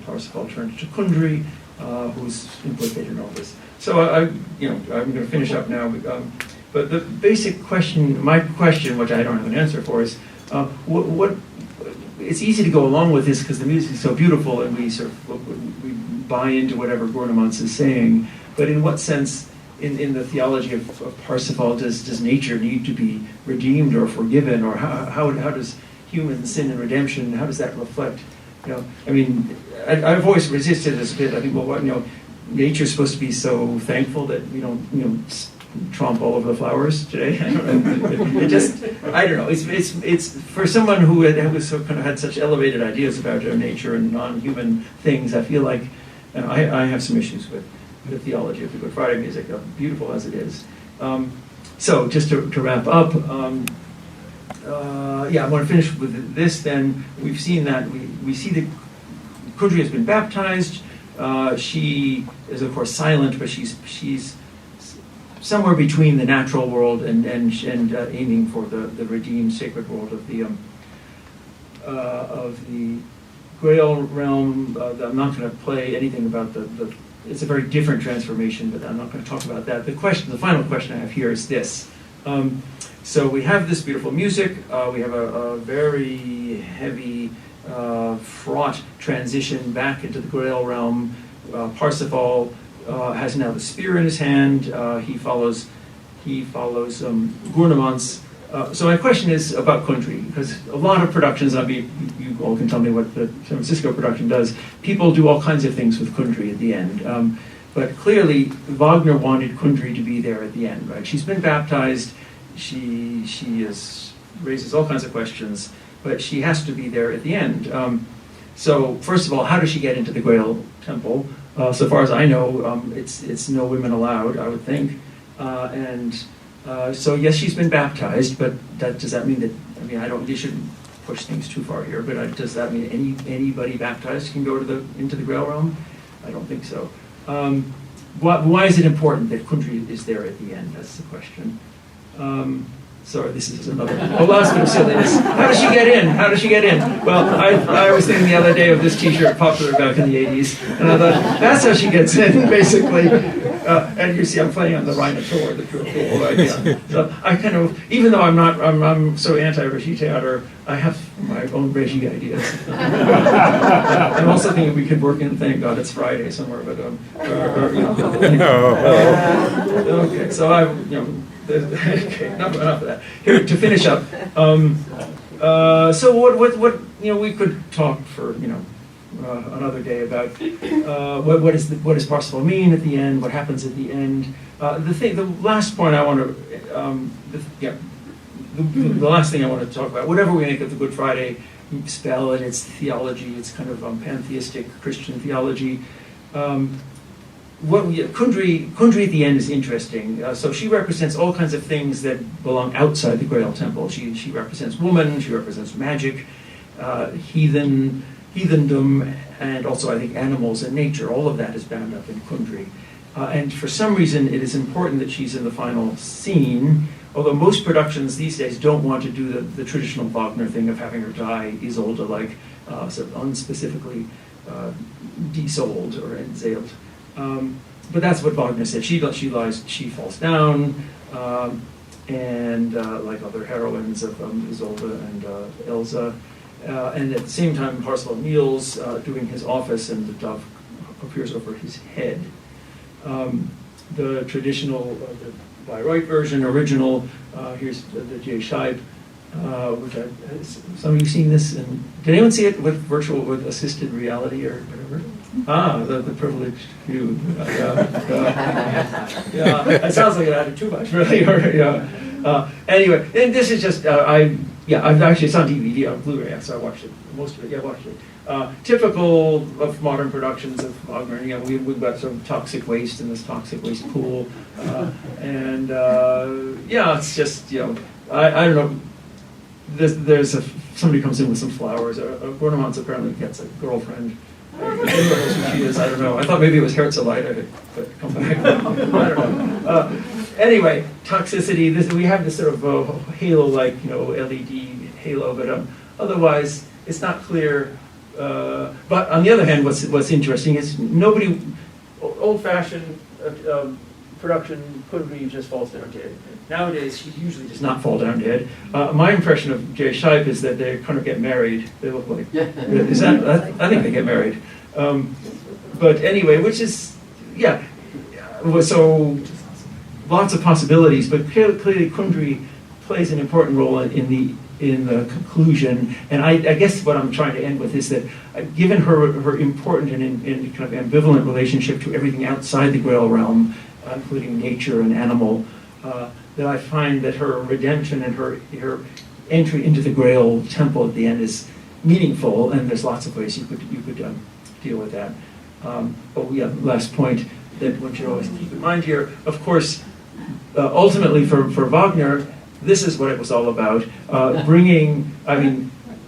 Parsifal turned to Kundry, who's implicated in all this. So I'm going to finish up now. But the basic question, my question, which I don't have an answer for, is what it's easy to go along with this because the music is so beautiful and we we buy into whatever Gurnemans is saying. But in what sense, in the theology of Parsifal, does nature need to be redeemed or forgiven, or how does human sin and redemption, how does that reflect? I mean, I've always resisted this a bit. I think, well, nature's supposed to be so thankful that we don't, tromp all over the flowers today. I don't know. I don't know. It's for someone who had such elevated ideas about nature and non-human things. I feel like I have some issues with the theology of the Good Friday music, beautiful as it is. So just to wrap up, I want to finish with this. Then we've seen that we see that Kundry has been baptized. She is of course silent, but she's somewhere between the natural world and aiming for the redeemed sacred world of the Grail Realm. I'm not going to play anything about the. It's a very different transformation, but I'm not going to talk about that. The final question I have here is this. So we have this beautiful music. We have a very heavy, fraught transition back into the Grail Realm. Parsifal has now the spear in his hand. He follows Gurnemans. So my question is about Kundry, because a lot of productions, you all can tell me what the San Francisco production does. People do all kinds of things with Kundry at the end. But clearly, Wagner wanted Kundry to be there at the end, right? She's been baptized. She raises all kinds of questions, but she has to be there at the end. So first of all, how does she get into the Grail Temple? So far as I know, it's no women allowed, I would think. So yes, she's been baptized, but does that mean that? I mean, you shouldn't push things too far here. But does that mean anybody baptized can go into the Grail Realm? I don't think so. Why is it important that Kundry is there at the end? That's the question. Sorry, this is another last bit of silliness. How does she get in? How does she get in? Well, I was thinking the other day of this T-shirt popular back in the 80s, and I thought, that's how she gets in, basically. And you see I'm playing on the Rhinotaur, the pure fool idea. So I kind of, even though I'm so anti-Regie theater, I have my own Regie ideas. I'm also thinking we could work in, thank God it's Friday somewhere, but, okay, so okay, enough of that. Here, to finish up, so what we could talk for another day about what does Parsifal mean at the end? What happens at the end? The last point I want to the last thing I want to talk about, whatever we make of the Good Friday spell and its theology, it's kind of pantheistic Christian theology. Kundry at the end is interesting. So she represents all kinds of things that belong outside the Grail Temple. She represents woman, she represents magic, heathendom, and also I think animals and nature. All of that is bound up in Kundry. And for some reason it is important that she's in the final scene, although most productions these days don't want to do the traditional Wagner thing of having her die Isolde-like, sort of unspecifically desouled or exaled. But that's what Wagner said. She falls down, and like other heroines of Isolde and Elsa, and at the same time Parsifal kneels doing his office, and the dove appears over his head. The traditional, the Bayreuth version, original. Here's the J. Scheib, which some of you seen this. And did anyone see it with assisted reality or whatever? The privileged few. Yeah, it sounds like it added too much, really. Anyway, and this is just I've actually, it's on DVD, on Blu-ray, so I watched it. Most of it, I watched it. Typical of modern productions of Wagner. We've got some toxic waste in this toxic waste pool, and it's just I don't know. There's somebody comes in with some flowers. Gurnemans apparently gets a girlfriend. Who she is, I don't know. I thought maybe it was Herzlite, but come back. I don't know. Anyway, toxicity. We have this sort of halo-like, LED halo, but otherwise it's not clear But on the other hand, what's interesting is nobody, old-fashioned production, Kundry just falls down dead. Nowadays, she usually does not fall down dead. My impression of Jay Shipe is that they kind of get married. They look like, is that, I think they get married. But anyway, which is, yeah, so lots of possibilities, but clearly Kundry plays an important role in the conclusion. And I guess what I'm trying to end with is that given her important and kind of ambivalent relationship to everything outside the Grail realm, including nature and animal, that I find that her redemption and her entry into the Grail Temple at the end is meaningful, and there's lots of ways you could deal with that. But yeah, last point that one should always keep in mind here, of course, ultimately for Wagner, this is what it was all about.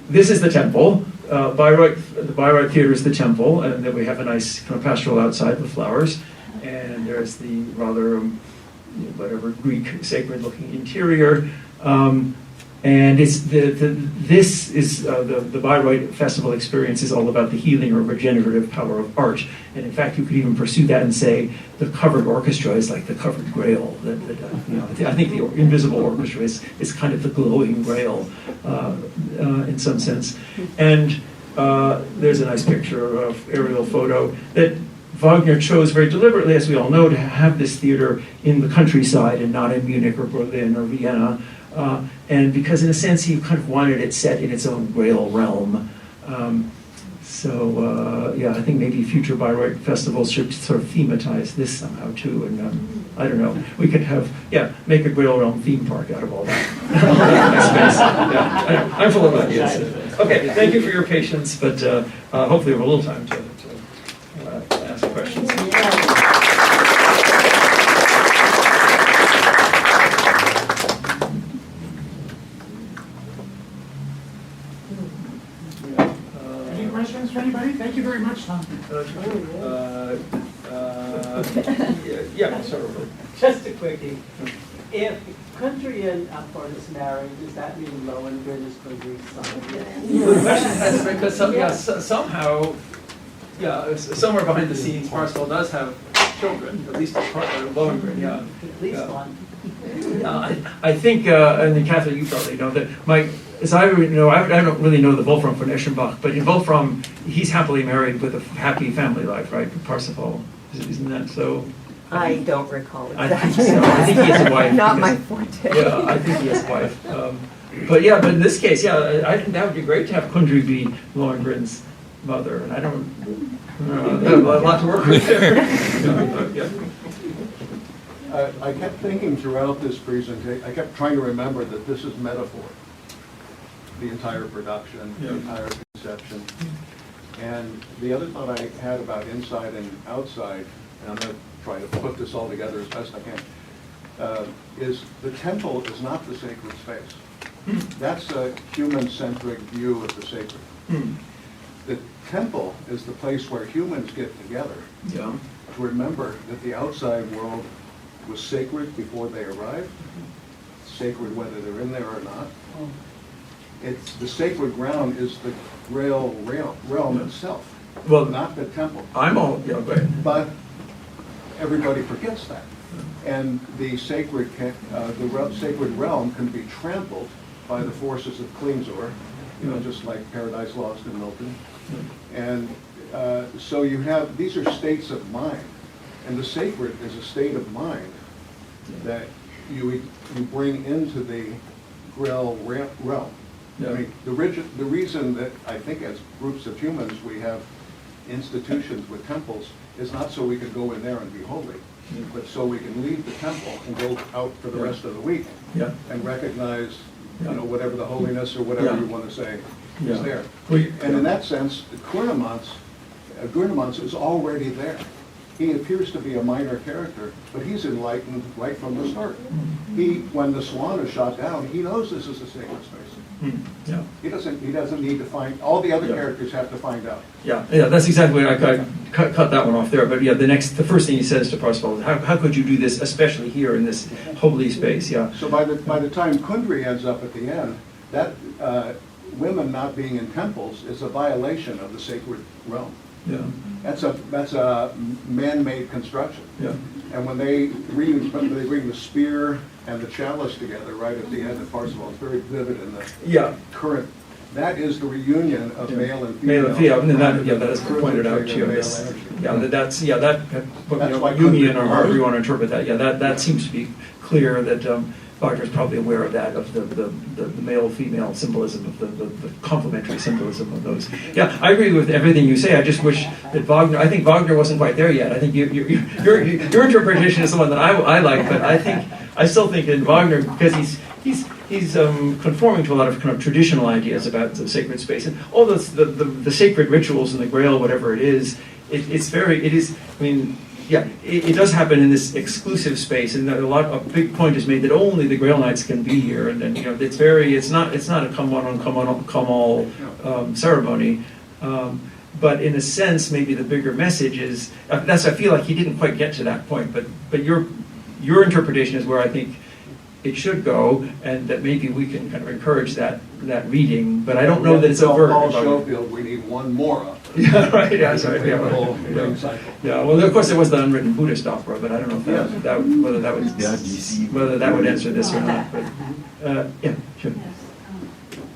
This is the temple. The Bayreuth Theater is the temple, and then we have a nice kind of pastoral outside with flowers. And there's the rather, Greek sacred-looking interior. And it's the Bayreuth festival experience is all about the healing or regenerative power of art. And in fact, you could even pursue that and say the covered orchestra is like the covered grail. I think the invisible orchestra is kind of the glowing grail in some sense. And there's a nice picture of aerial photo that Wagner chose very deliberately, as we all know, to have this theater in the countryside and not in Munich or Berlin or Vienna. And because in a sense he kind of wanted it set in its own Grail realm. I think maybe future Bayreuth festivals should sort of thematize this somehow too. And I don't know, we could make a Grail realm theme park out of all that. I'm full of ideas. Okay, thank you for your patience, but hopefully we have a little time to ask questions. Questions for anybody? Thank you very much, Tom. Sort of. Just a quickie. If Kundry and Upford is married, does that mean Lohengrin is Kundry's son? The question is because somehow, somewhere behind the scenes, Parsifal does have children, at least Lohengrin, At least one. I think, and then Catherine, you probably know that as I know, I don't really know the Wolfram von Eschenbach, but in Wolfram, he's happily married with a happy family life, right? Parsifal, isn't that so? I don't recall I exactly. think so. I think he has a wife. Not my forte. Yeah, I think he has a wife. But in this case, I think that would be great to have Kundry be Lohengrin's mother, and I don't have a lot to work with there. I kept thinking throughout this presentation, I kept trying to remember that this is metaphor. The entire production, the entire conception. And the other thought I had about inside and outside, and I'm going to try to put this all together as best I can, is the temple is not the sacred space. That's a human-centric view of the sacred. The temple is the place where humans get together to remember that the outside world was sacred before they arrived, sacred whether they're in there or not. It's the sacred ground is the Grail realm itself, not the temple. Go ahead. But everybody forgets that, and the sacred sacred realm can be trampled by the forces of Klingsor, just like Paradise Lost in Milton. And so you have these are states of mind, and the sacred is a state of mind that you bring into the Grail realm. I mean, the reason that I think as groups of humans we have institutions with temples is not so we can go in there and be holy, but so we can leave the temple and go out for the rest of the week and recognize, whatever the holiness or whatever you want to say is there. And in that sense, Gurnemans is already there. He appears to be a minor character, but he's enlightened right from the start. When the swan is shot down, he knows this is a sacred space. He doesn't need to find, all the other characters have to find out. That's exactly what I cut that one off there. But the first thing he says to Parsifal is, how could you do this, especially here in this holy space? So by the time Kundry ends up at the end, that women not being in temples is a violation of the sacred realm. Yeah, That's a man-made construction. yeah. And when they bring the spear and the chalice together right at the end of Parsifal, it's very vivid in the Yeah, current. That is the reunion of male and female. male and female, and that, yeah, that is Privilege pointed out, and too. male This- energy. Yeah, that's, yeah, that, That's why Jungian or Kundry- however you want to interpret that, yeah, that seems to be clear that Wagner's probably aware of that, of the male-female symbolism, of the complementary symbolism of those. Yeah, I agree with everything you say. I just wish that I think Wagner wasn't quite there yet. I think your interpretation is the one that I like, but I still think in Wagner, because he's conforming to a lot of kind of traditional ideas about the sacred space and all the sacred rituals in the Grail, whatever it is. It does happen in this exclusive space, and a big point is made that only the Grail Knights can be here, and it's not a come all ceremony, but in a sense, maybe the bigger message is I feel like he didn't quite get to that point, but your interpretation is where I think it should go, and that maybe we can kind of encourage that reading, but I don't know that it's overt. Paul Schofield, we need one more of. Yeah, right, yeah, sorry. Yeah, The whole right. ring cycle. Yeah, well, of course, there was the unwritten Buddhist opera, but I don't know if Yes. whether that would answer this or not. But yeah, sure. Yes.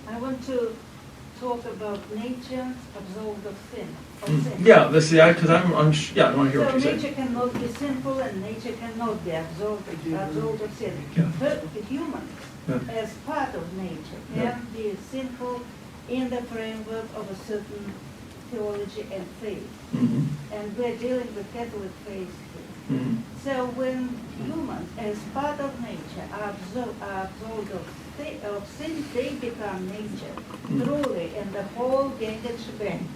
I want to talk about nature absolved of sin. Yeah, because I want to hear what So you're saying. nature cannot be sinful and nature cannot be absolved of sin. Yeah. But humans, Yeah. as part of nature, Yeah. can be sinful in the framework of a certain theology and faith. Mhm. And we're dealing with Catholic faith here. Mhm. So when humans, as part of nature, are absolved of sin, they become nature, truly, and the whole gang and shebang,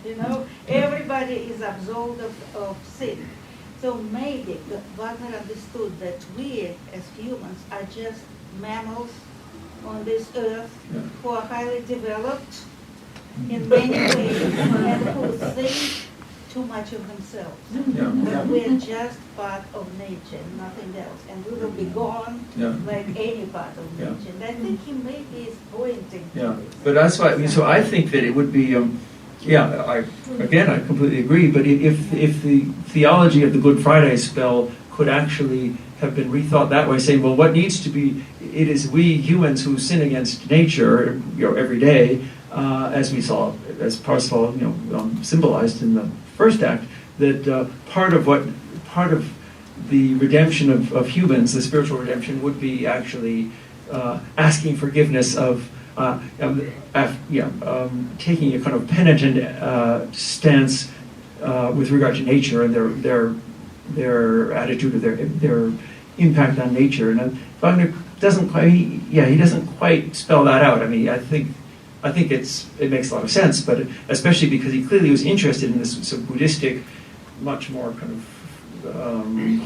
everybody is absolved of sin. So maybe Wagner understood that we, as humans, are just mammals on this earth Yeah. who are highly developed in many ways and who think too much of themselves. Yeah. But we're just part of nature, nothing else. And we will be gone Yeah. like any part of Yeah. nature. And I think he maybe is pointing to Yeah, this. but that's why. So I think that it would be. I completely agree. But if the theology of the Good Friday spell could actually have been rethought that way, saying, well, what needs to be? It is we humans who sin against nature, every day, as we saw, as Parsifal, symbolized in the first act. That part of the redemption of humans, the spiritual redemption, would be actually asking forgiveness of. Taking a kind of penitent stance with regard to nature and their attitude or their impact on nature. And Wagner doesn't quite spell that out. I mean, I think it makes a lot of sense, but especially because he clearly was interested in this sort of Buddhistic, much more kind of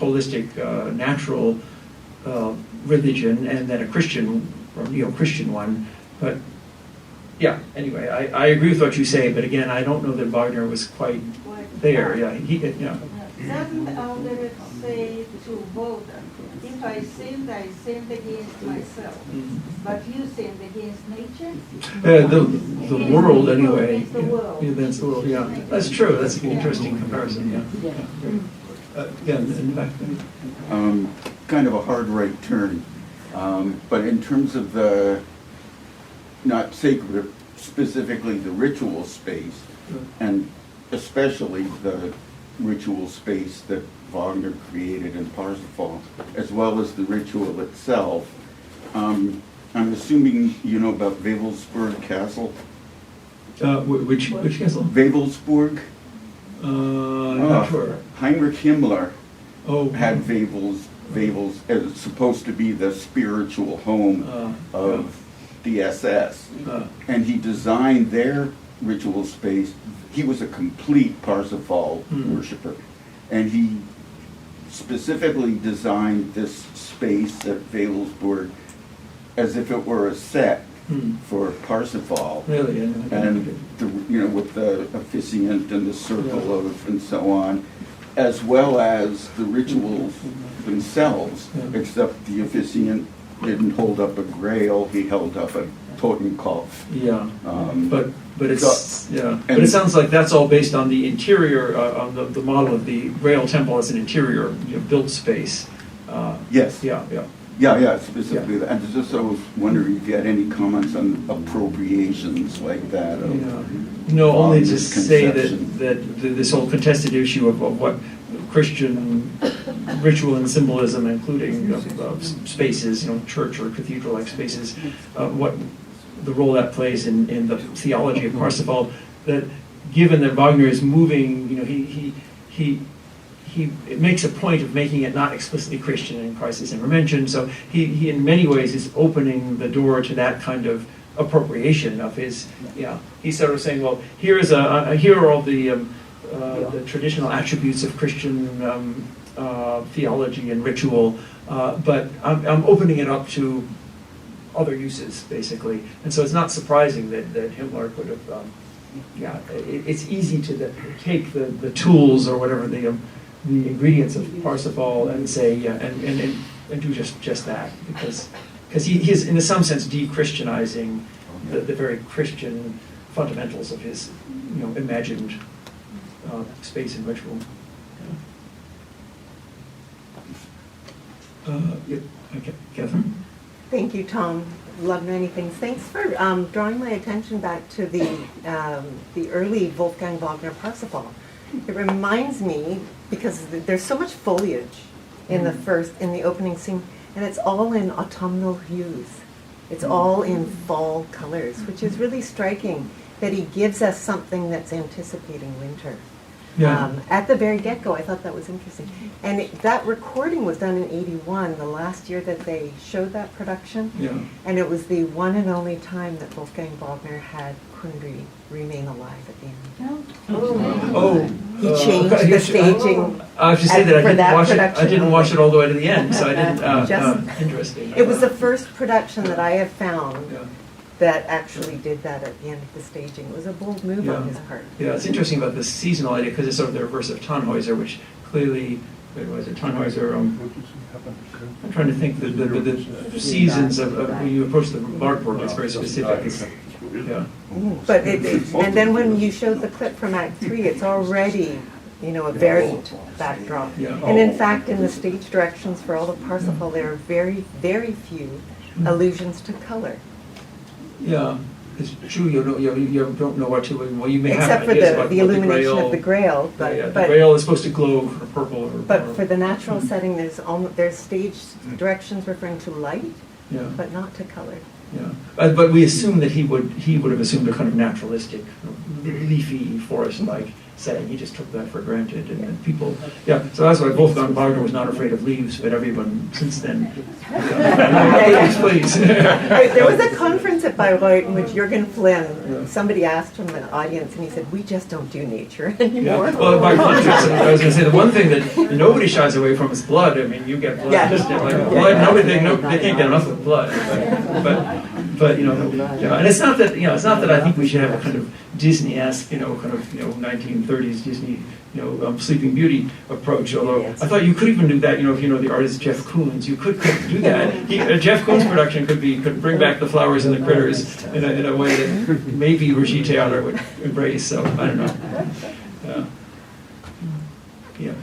holistic, natural religion, and then a Christian one. But yeah, anyway, I agree with what you say, but again, I don't know that Wagner was quite there. Yeah, Doesn't our lyrics say to both, if I sinned against myself, but you sinned against nature? The world anyway. Against the world. Yeah, that's the world. Yeah, that's true. That's an interesting comparison. Yeah. In fact. Kind of a hard right turn, but in terms of the not sacred, specifically the ritual space, and especially the ritual space that Wagner created in Parsifal, as well as the ritual itself. I'm assuming you know about Wewelsburg Castle? Which castle? Wewelsburg? Not sure. Heinrich Himmler Oh. had Wewels as supposed to be the spiritual home of the SS. And he designed their ritual space. He was a complete Parsifal worshiper. And he specifically designed this space at Wewelsburg as if it were a set for Parsifal. Really? And with the officiant and the circle of and so on, as well as the rituals themselves, except the officiant didn't hold up a grail, he held up a Totenkopf. Yeah, Um, but it's, So- yeah, but and- it sounds like that's all based on the interior, on the model of the Grail Temple as an interior, built space. Yes. Yeah, yeah. Yeah, specifically. And just I was wondering if you had any comments on appropriations like that. Of, Yeah. No, only to Wagner's say conception. that this whole contested issue of what Christian ritual and symbolism, including spaces, church or cathedral-like spaces, what the role that plays in the theology of Parsifal, that given that Wagner is moving, he makes a point of making it not explicitly Christian in Crisis and Remention, so he in many ways is opening the door to that kind of appropriation of his, he's sort of saying, well, here are all the traditional attributes of Christian theology and ritual, but I'm opening it up to other uses, basically. And so it's not surprising that Himmler could have, it's easy to take the tools or whatever, the ingredients of Parsifal and say, and do just that, because he is, in some sense, de-Christianizing the very Christian fundamentals of his, imagined space and ritual. Okay, Catherine. Thank you, Tom. Love many things. Thanks for drawing my attention back to the early Wolfgang Wagner Parsifal. It reminds me, because there's so much foliage in the opening scene, and it's all in autumnal hues. It's all in fall colors, which is really striking that he gives us something that's anticipating winter. Yeah. At the very get-go, I thought that was interesting. And that recording was done in '81, the last year that they showed that production. Yeah. And it was the one and only time that Wolfgang Wagner had Kundry remain alive at the end. Oh. He changed the staging. I have to say that for that production. I didn't watch it all the way to the end, so I didn't. Just- Interesting. It was the first production that I have found Yeah. that actually did that at the end of the staging. It was a bold move on his part. Yeah, it's interesting about this seasonal idea because it's sort of the reverse of Tannhäuser, which clearly, what was it, Tannhäuser? I'm trying to think the seasons of when you approach the artwork. It's very specific. But and then when you showed the clip from Act 3, it's already, a varied backdrop. Yeah. And in fact, in the stage directions for all of Parsifal, there are very, very few allusions to color. Yeah, it's true. You don't know what to. Well, you may Except have for ideas about the what illumination of the Grail, the but Grail is supposed to glow purple. but for the natural setting, there's stage directions referring to light, but not to color. Yeah, but we assume that he would have assumed a kind of naturalistic, leafy forest-like setting. He just took that for granted, and then people. Yeah, so that's why Wolfgang Wagner was not afraid of leaves, but everyone since then. Please. There was a conference at Bayreuth in which Jürgen Flynn, somebody asked him in the audience, and he said, "We just don't do nature anymore." Yeah. Well, by contrast, I was going to say the one thing that nobody shies away from is blood. I mean, you get blood. Yeah. Just like blood. They can't get enough of blood. But and it's not that I think we should have a kind of Disney-esque, kind of 1930s Disney, Sleeping Beauty approach. Although I thought you could even do that, if you know the artist Jeff Koons, you could do that. Jeff Koons' production could bring back the flowers and the critters in a way that maybe Regie Theater would embrace. So I don't know. Yeah.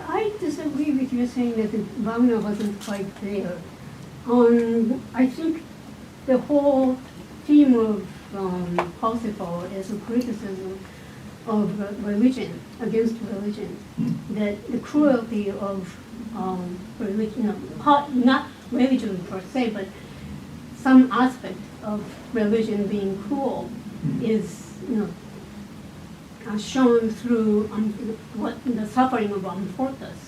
I disagree with you saying that Wagner wasn't quite there. I think the whole theme of Parsifal is a criticism of religion, against religion, that the cruelty of religion, not religion per se, but some aspect of religion being cruel is, shown through what the suffering of Amfortas.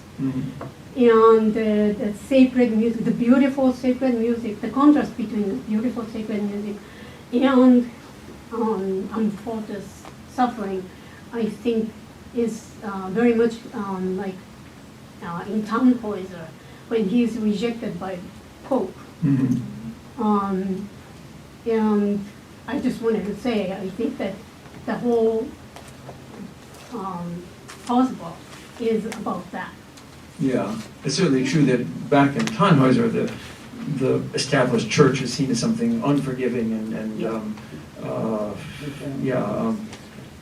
And the sacred music, the beautiful sacred music, the contrast between the beautiful sacred music and Amfortas' suffering, I think, is very much like in Tannhäuser, when he is rejected by Pope. And I just wanted to say, I think that the whole Parsifal is about that. Yeah, it's certainly true that back in Tannhäuser, the established church is seen as something unforgiving and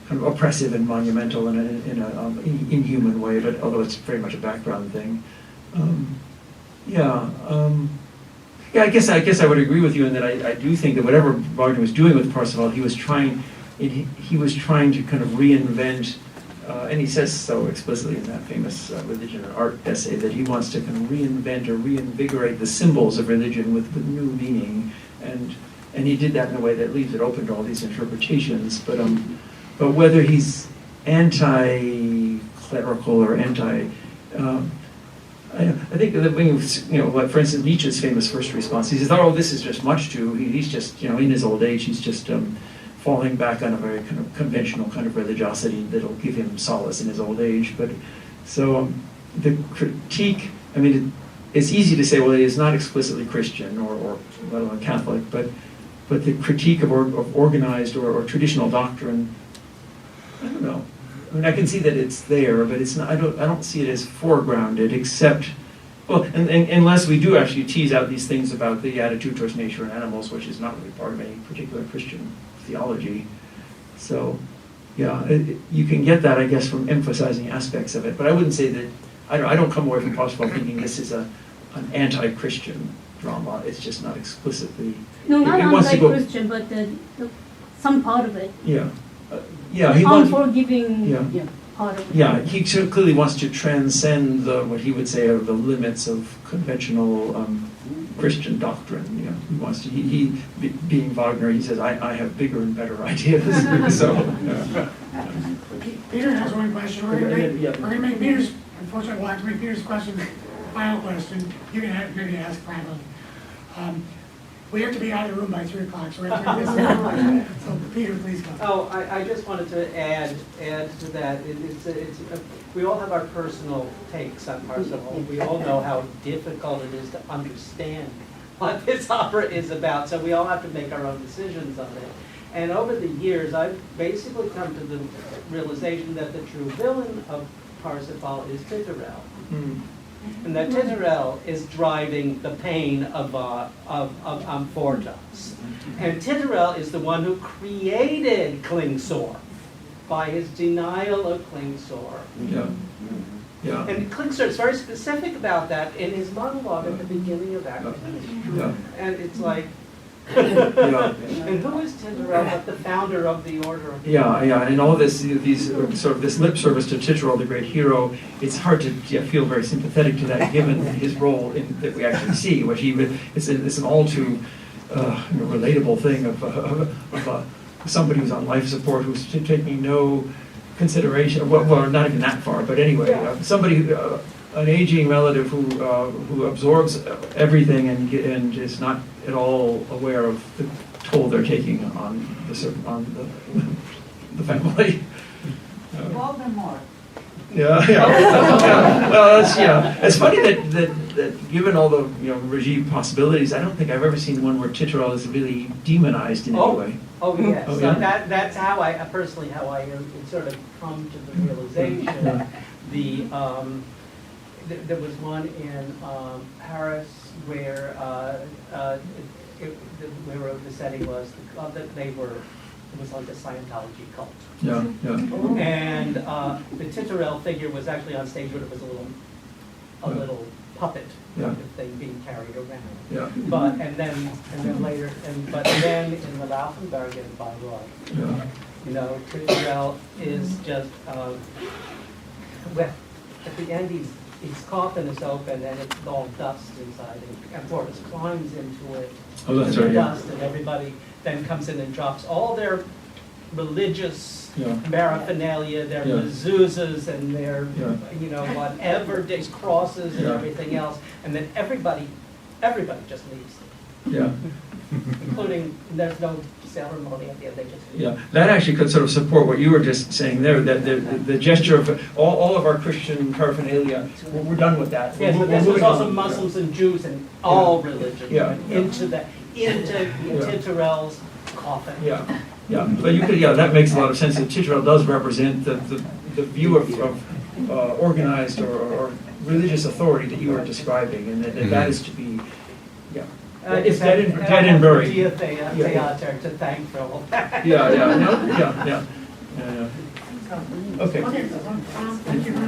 kind of oppressive and monumental in an inhuman way, but although it's very much a background thing. I guess I would agree with you in that I do think that whatever Wagner was doing with Parsifal, he was trying to kind of reinvent, and he says so explicitly in that famous religion and art essay, that he wants to kind of reinvent or reinvigorate the symbols of religion with new meaning, and he did that in a way that leaves it open to all these interpretations. But whether he's anti-clerical or anti, I think that like for instance, Nietzsche's famous first response, he says, "Oh, this is just much too." He's just, in his old age, he's just falling back on a very kind of conventional kind of religiosity that'll give him solace in his old age. But so the critique, it's easy to say, well, it is not explicitly Christian or let alone Catholic, but the critique of organized or traditional doctrine, I don't know. I can see that it's there, but it's not. I don't see it as foregrounded, except, unless we do actually tease out these things about the attitude towards nature and animals, which is not really part of any particular Christian theology. So, you can get that, I guess, from emphasizing aspects of it. But I wouldn't say that. I don't come away from Parsifal thinking this is an anti-Christian drama. It's just not explicitly. No, not anti-Christian, but some part of it. He unforgiving part of it. Yeah, he clearly wants to transcend what he would say are the limits of conventional Christian doctrine. He wants to. He being Wagner, he says, "I have bigger and better ideas." So. Peter has one question. We're going to make Peter's. Unfortunately, we'll have to make Peter's question the final question. You can maybe ask privately. We have to be out of the room by 3 o'clock, so we have to do this. So, Peter, please go. Oh, I just wanted to add to that. We all have our personal takes on Parsifal. We all know how difficult it is to understand what this opera is about, so we all have to make our own decisions on it. And over the years, I've basically come to the realization that the true villain of Parsifal is Titurel. And that Titurel is driving the pain of Amfortas. And Titurel is the one who created Klingsor by his denial of Klingsor. And Klingsor is very specific about that in his monologue at the beginning of Act 2. And it's like, and who is Titurel but the founder of the Order of the and all this, these sort of this lip service to Titurel, the great hero. It's hard to feel very sympathetic to that, given his role that we actually see, which it's an all too relatable thing of somebody who's on life support who's taking no consideration. Well, not even that far, but anyway, somebody. An aging relative who absorbs everything and is not at all aware of the toll they're taking on the family. Voldemort. Well, it's funny that given all the regime possibilities, I don't think I've ever seen one where Titurel is really demonized in any way. Oh yes, so that's how I personally sort of come to the realization. There was one in Paris where the setting was that it was like a Scientology cult. And the Titurel figure was actually on stage, but it was a little puppet thing being carried around. But then later in the Laufenbergen by Roy, Titurel is just at the end his coffin is open and it's all dust inside, and Fortas climbs into it. Dust, and everybody then comes in and drops all their religious paraphernalia, their mezuzahs and their whatever, crosses and everything else, and then everybody just leaves. Including there's no ceremony at the end. They just that actually could sort of support what you were just saying there. That the gesture of all of our Christian paraphernalia, we're done with that. Yes, but this was also Muslims and Jews and all religions into Titurel's coffin. But you could that makes a lot of sense. That Titurel does represent the view of organized or religious authority that you were describing, and that is to be Yeah. It's dead and buried. Dia Yeah. Theater to thank for all that. Yeah. Okay. Okay, thank you very